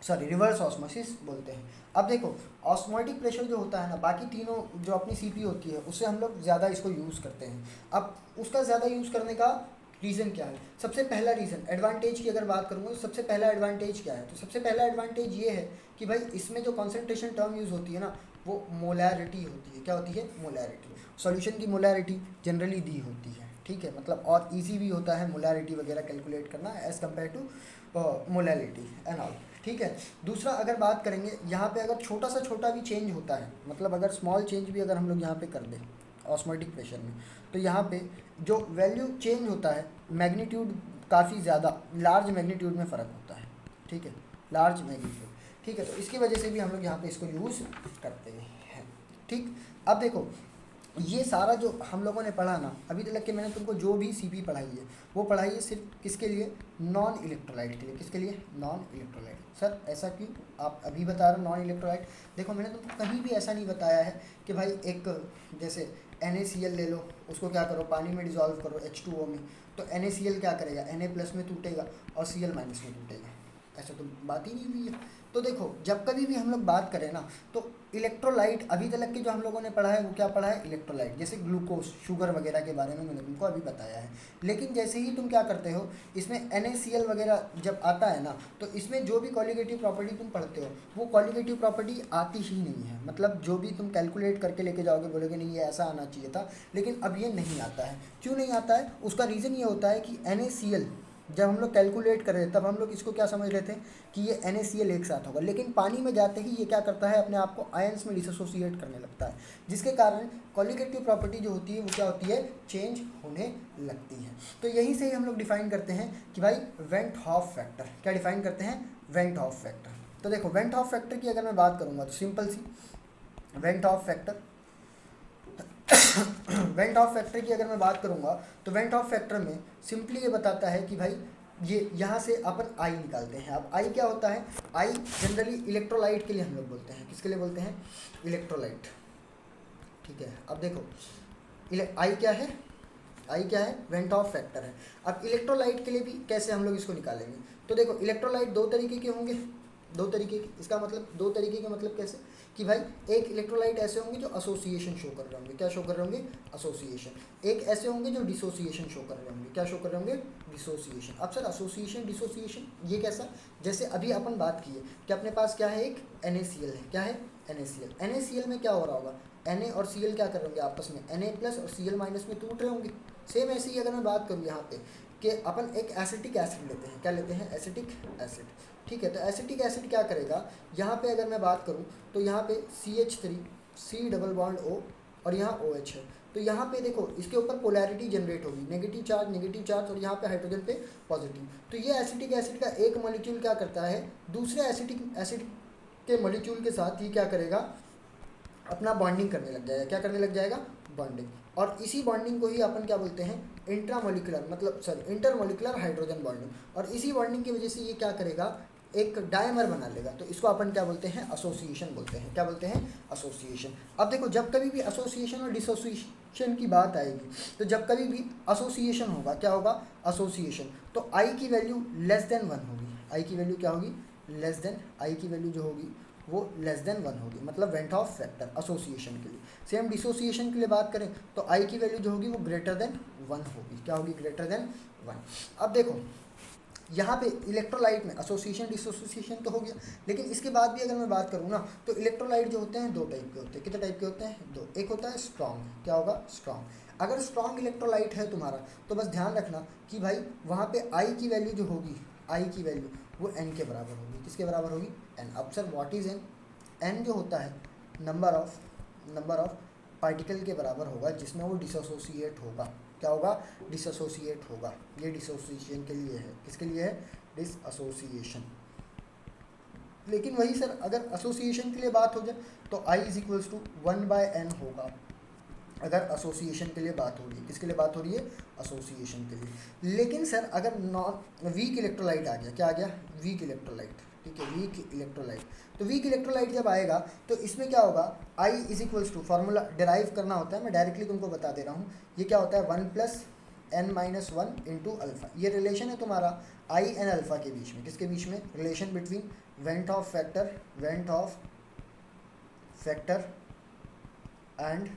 सॉरी रिवर्स ऑस्मोसिस बोलते हैं। अब देखो, ऑस्मोटिक प्रेशर जो होता है ना, बाकी तीनों जो अपनी CP होती है उससे हम लोग ज़्यादा इसको यूज़ करते हैं। अब उसका ज़्यादा यूज़ करने का रीज़न क्या है, सबसे पहला रीज़न, एडवांटेज की अगर बात करूँगा तो सबसे पहला एडवांटेज क्या है, तो सबसे पहला एडवांटेज ये है कि भाई इसमें जो कॉन्सेंट्रेशन टर्म यूज़ होती है ना, वो मोलैरिटी होती है। क्या होती है, मोलैरिटी। सॉल्यूशन की मोलैरिटी जनरली दी होती है, ठीक है, मतलब और इजी भी होता है मोलैरिटी वगैरह कैलकुलेट करना as compare to molarity and all, ठीक है। दूसरा अगर बात करेंगे, यहाँ पे अगर छोटा सा छोटा भी चेंज होता है, मतलब अगर स्मॉल चेंज भी अगर हम लोग यहाँ पे कर दें ऑस्मोटिक प्रेशर में, तो यहाँ पे जो वैल्यू चेंज होता है, मैग्नीट्यूड काफ़ी ज़्यादा लार्ज मैग्नीट्यूड में फ़र्क होता है, ठीक है, लार्ज मैग्नीट्यूड, ठीक है। तो इसकी वजह से भी हम लोग यहाँ पे इसको यूज़ करते हैं, ठीक। अब देखो, ये सारा जो हम लोगों ने पढ़ा ना अभी तक के, मैंने तुमको जो भी CP पढ़ाई है वो पढ़ाई है सिर्फ किसके लिए, नॉन इलेक्ट्रोलाइट के लिए। किसके लिए, नॉन इलेक्ट्रोलाइट। सर ऐसा क्यों, आप अभी बता रहे हो नॉन इलेक्ट्रोलाइट। देखो, मैंने तुमको कहीं भी ऐसा नहीं बताया है कि भाई एक जैसे NaCl ले लो, उसको क्या करो, पानी में डिज़ोल्व करो H2O में, तो NaCl क्या करेगा, Na+ में टूटेगा और Cl- में टूटेगा, ऐसा तो बात ही नहीं हुई है। तो देखो, जब कभी भी हम लोग बात करें ना, तो इलेक्ट्रोलाइट अभी तक के जो हम लोगों ने पढ़ा है वो क्या पढ़ा है, इलेक्ट्रोलाइट, जैसे ग्लूकोज, शुगर वगैरह के बारे में मैंने तुमको अभी बताया है। लेकिन जैसे ही तुम क्या करते हो, इसमें NaCl वगैरह जब आता है ना, तो इसमें जो भी कॉलिगेटिव प्रॉपर्टी तुम पढ़ते हो वो कॉलिगेटिव प्रॉपर्टी आती ही नहीं है। मतलब जो भी तुम कैलकुलेट करके लेके जाओगे, बोलोगे नहीं ये ऐसा आना चाहिए था, लेकिन अब ये नहीं आता है। क्यों नहीं आता है, उसका रीज़न ये होता है कि NaCl जब हम लोग कैलकुलेट कर रहे थे तब हम लोग इसको क्या समझ रहे थे कि ये NaCl एक साथ होगा, लेकिन पानी में जाते ही ये क्या करता है, अपने आप को आयंस में डिसोसिएट करने लगता है, जिसके कारण कॉलिगेटिव प्रॉपर्टी जो होती है वो क्या होती है, चेंज होने लगती है। तो यहीं से ही हम लोग डिफाइन करते हैं कि भाई वेंट हॉफ फैक्टर, क्या डिफाइन करते हैं, वेंट हॉफ फैक्टर। तो देखो वेंट हॉफ फैक्टर की अगर मैं बात करूँगा तो सिंपल सी van't Hoff factor van't Hoff factor की अगर मैं बात करूंगा तो वेंट ऑफ फैक्टर में सिंपली ये बताता है कि भाई ये यहाँ से अपन आई निकालते हैं। अब आई क्या होता है, आई जनरली इलेक्ट्रोलाइट के लिए हम लोग बोलते हैं, किसके लिए बोलते हैं, इलेक्ट्रोलाइट, ठीक है। अब देखो आई क्या है, आई क्या है, वेंट ऑफ फैक्टर है। अब इलेक्ट्रोलाइट के लिए भी कैसे हम लोग इसको निकालेंगे, तो देखो इलेक्ट्रोलाइट दो तरीके के होंगे, दो तरीके के, इसका मतलब दो तरीके के मतलब कैसे कि भाई एक इलेक्ट्रोलाइट ऐसे होंगे जो एसोसिएशन शो कर रहे होंगे, क्या शो कर रहे होंगे, एसोसिएशन। एक ऐसे होंगे जो डिसोसिएशन शो कर रहे होंगे, क्या शो कर रहे होंगे, डिसोसिएशन। अब सर एसोसिएशन डिसोसिएशन ये कैसा, जैसे अभी अपन बात की है कि अपने पास क्या है, एक NaCl है, क्या है, NaCl। NaCl में क्या हो रहा होगा, Na और Cl क्या कर रहे होंगे आपस में, Na प्लस और Cl माइनस में टूट रहे होंगे। सेम ऐसे ही अगर मैं बात करूँ यहाँ पे कि अपन एक एसिटिक एसिड लेते हैं, क्या लेते हैं, एसिटिक एसिड, ठीक है। तो एसिटिक एसिड क्या करेगा, यहाँ पे अगर मैं बात करूँ तो यहाँ पे CH3 C double bond O और यहाँ OH है। तो यहाँ पे देखो इसके ऊपर पोलैरिटी जनरेट होगी, नेगेटिव चार्ज और यहाँ पे हाइड्रोजन पे पॉजिटिव। तो ये एसिटिक एसिड का एक मॉलिक्यूल क्या करता है, दूसरे एसिटिक एसिड के मॉलिक्यूल के साथ ही क्या करेगा, अपना बॉन्डिंग करने लग जाएगा, क्या करने लग जाएगा, बॉन्डिंग। और इसी बॉन्डिंग को ही अपन क्या बोलते हैं, इंट्रामोलिकुलर मतलब सॉरी इंटरमोलिकुलर हाइड्रोजन बॉन्डिंग। और इसी बॉन्डिंग की वजह से ये क्या करेगा, एक डायमर बना लेगा। तो इसको अपन क्या बोलते हैं, एसोसिएशन बोलते हैं, क्या बोलते हैं, एसोसिएशन। अब देखो जब कभी भी एसोसिएशन और डिसोसिएशन की बात आएगी, तो जब कभी भी एसोसिएशन होगा, क्या होगा, एसोसिएशन, तो आई की वैल्यू लेस देन 1 होगी, आई की वैल्यू क्या होगी, लेस देन, आई की वैल्यू जो होगी वो लेस देन 1 होगी, मतलब वेंट ऑफ फैक्टर एसोसिएशन के लिए। सेम डिसोसिएशन के लिए बात करें तो आई की वैल्यू जो होगी वो ग्रेटर देन 1 होगी, क्या होगी, ग्रेटर देन 1। अब देखो यहाँ पे इलेक्ट्रोलाइट में एसोसिएशन डिसोसिएशन तो हो गया, लेकिन इसके बाद भी अगर मैं बात करूँ ना तो इलेक्ट्रोलाइट जो होते हैं दो टाइप के होते हैं, कितने टाइप के होते हैं, दो। एक होता है स्ट्रॉन्ग, क्या होगा, स्ट्रॉन्ग। अगर स्ट्रॉन्ग इलेक्ट्रोलाइट है तुम्हारा तो बस ध्यान रखना कि भाई वहाँ पे आई की वैल्यू जो होगी, आई की वैल्यू वो n के बराबर होगी, किसके बराबर होगी, n। अब sir what is n, n जो होता है नंबर ऑफ पार्टिकल के बराबर होगा जिसमें वो डिसोसिएट होगा, क्या होगा, डिसोसिएट होगा। ये डिसोसिएशन के लिए है, किसके लिए है, डिसोसिएशन। लेकिन वही सर अगर एसोसिएशन के लिए बात हो जाए तो I is equals to 1/n होगा, अगर एसोसिएशन के लिए बात हो रही है, किसके लिए बात हो रही है, एसोसिएशन के लिए। लेकिन सर अगर नॉन वीक इलेक्ट्रोलाइट आ गया, क्या आ गया, वीक इलेक्ट्रोलाइट, ठीक है, वीक इलेक्ट्रोलाइट। तो वीक इलेक्ट्रोलाइट जब आएगा तो इसमें क्या होगा, I is equals to, formula derive करना होता है, मैं डायरेक्टली तुमको बता दे रहा हूँ। ये क्या होता है, 1 + n-1 इंटू अल्फ़ा। ये रिलेशन है तुम्हारा I एंड अल्फ़ा के बीच में, किसके बीच में, relation between went Hoff factor and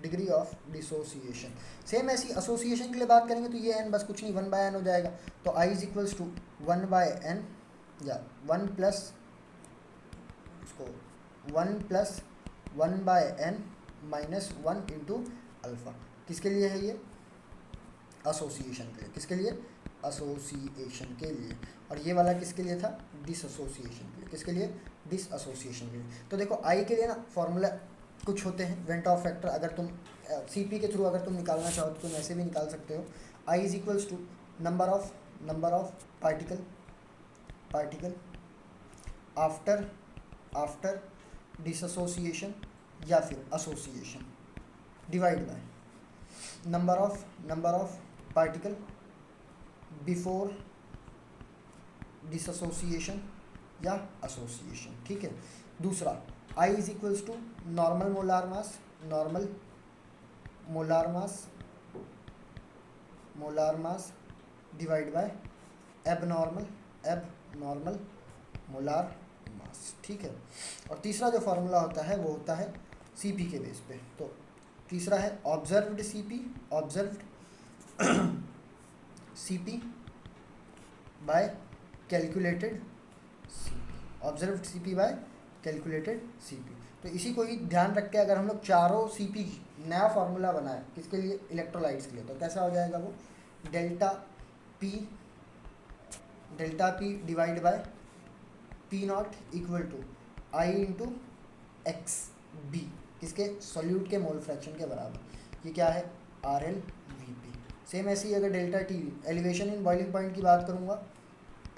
degree of dissociation. Same ऐसी एसोसिएशन के लिए बात करेंगे तो ये n बस कुछ नहीं 1/n हो जाएगा। तो I is equals to 1/n या 1 प्लस उसको 1 + 1/n-1 इंटू अल्फ़ा। किसके लिए है ये, एसोसिएशन के लिए, किसके लिए, एसोसिएशन के लिए। और ये वाला किसके लिए था, डिसएसोसिएशन के लिए, किसके लिए, डिसएसोसिएशन के लिए। तो देखो आई के लिए ना फॉर्मूला कुछ होते हैं, वेंट ऑफ फैक्टर अगर तुम CP के थ्रू अगर तुम निकालना चाहो तो तुम ऐसे भी निकाल सकते हो। I is equals to number of particle after dissociation या फिर association divide by number of particle before dissociation या एसोसिएशन, ठीक है। दूसरा I is equals to normal molar mass divide by abnormal molar mass, ठीक है। और तीसरा जो फार्मूला होता है वो होता है CP के बेस पे। तो तीसरा है observed CP bye calculated CP। तो इसी को ही ध्यान रख के अगर हम लोग चारों CP नया फार्मूला बनाए किसके लिए, इलेक्ट्रोलाइट्स के लिए, तो कैसा हो जाएगा वो, delta P divide by P nought equal to I into X B, किसके सॉल्यूट के मोल फ्रैक्शन के बराबर। ये क्या है, R L V P. Same ऐसे ही अगर delta T elevation in boiling point की बात करूँगा,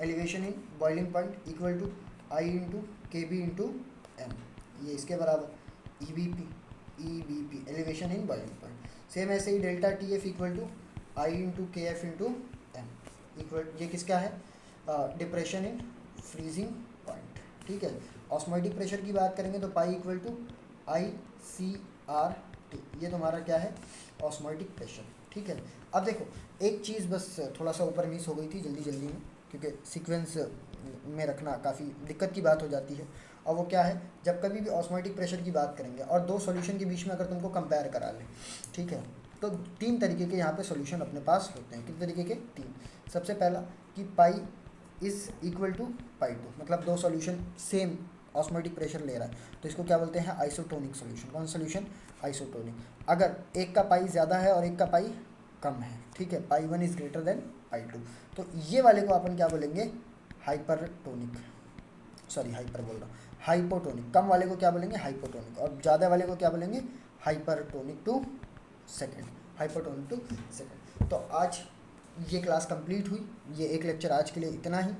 elevation in boiling point equal to I into K B into M, ये इसके बराबर E B P elevation in boiling point. Same ऐसे ही delta T F equal to I into K F into M equal, ये किसका है, depression in freezing point. ठीक है, ऑस्मोटिक प्रेशर की बात करेंगे तो pi equal to I C R T, ये तुम्हारा क्या है, ऑस्मोटिक प्रेशर। ठीक है, अब देखो एक चीज़ बस थोड़ा सा ऊपर मिस हो गई थी जल्दी में, क्योंकि सीक्वेंस में रखना काफ़ी दिक्कत की बात हो जाती है। और वो क्या है, जब कभी भी ऑस्मोटिक प्रेशर की बात करेंगे और दो सॉल्यूशन के बीच में अगर तुमको कंपेयर करा लें, ठीक है, तो तीन तरीके के यहाँ पे सॉल्यूशन अपने पास होते हैं। किस तरीके के, तीन। सबसे पहला कि pi is equal to pi two, मतलब दो सॉल्यूशन सेम ऑस्मोटिक प्रेशर ले रहा है तो इसको क्या बोलते हैं, आइसोटोनिक सॉल्यूशन। कौन सॉल्यूशन, आइसोटोनिक। अगर एक का पाई ज़्यादा है और एक का पाई कम है, ठीक है, pi one is greater than pi two, तो ये वाले को अपन क्या बोलेंगे, हाइपरटोनिक, सॉरी हाइपर बोल रहा हूँ, हाइपोटोनिक। कम वाले को क्या बोलेंगे, हाइपोटोनिक, और ज़्यादा वाले को क्या बोलेंगे, hypertonic to second, hypotonic to second. तो आज ये क्लास कंप्लीट हुई, ये एक लेक्चर आज के लिए इतना ही।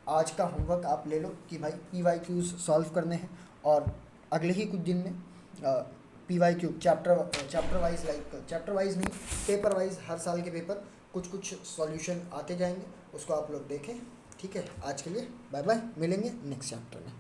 आज का होमवर्क आप ले लो कि भाई PYQs सॉल्व करने हैं, और अगले ही कुछ दिन में PYQ chapter wise, like chapter wise नहीं, पेपर वाइज, हर साल के पेपर कुछ सॉल्यूशन आते जाएंगे, उसको आप लोग देखें। ठीक है, आज के लिए बाय बाय, मिलेंगे नेक्स्ट चैप्टर में।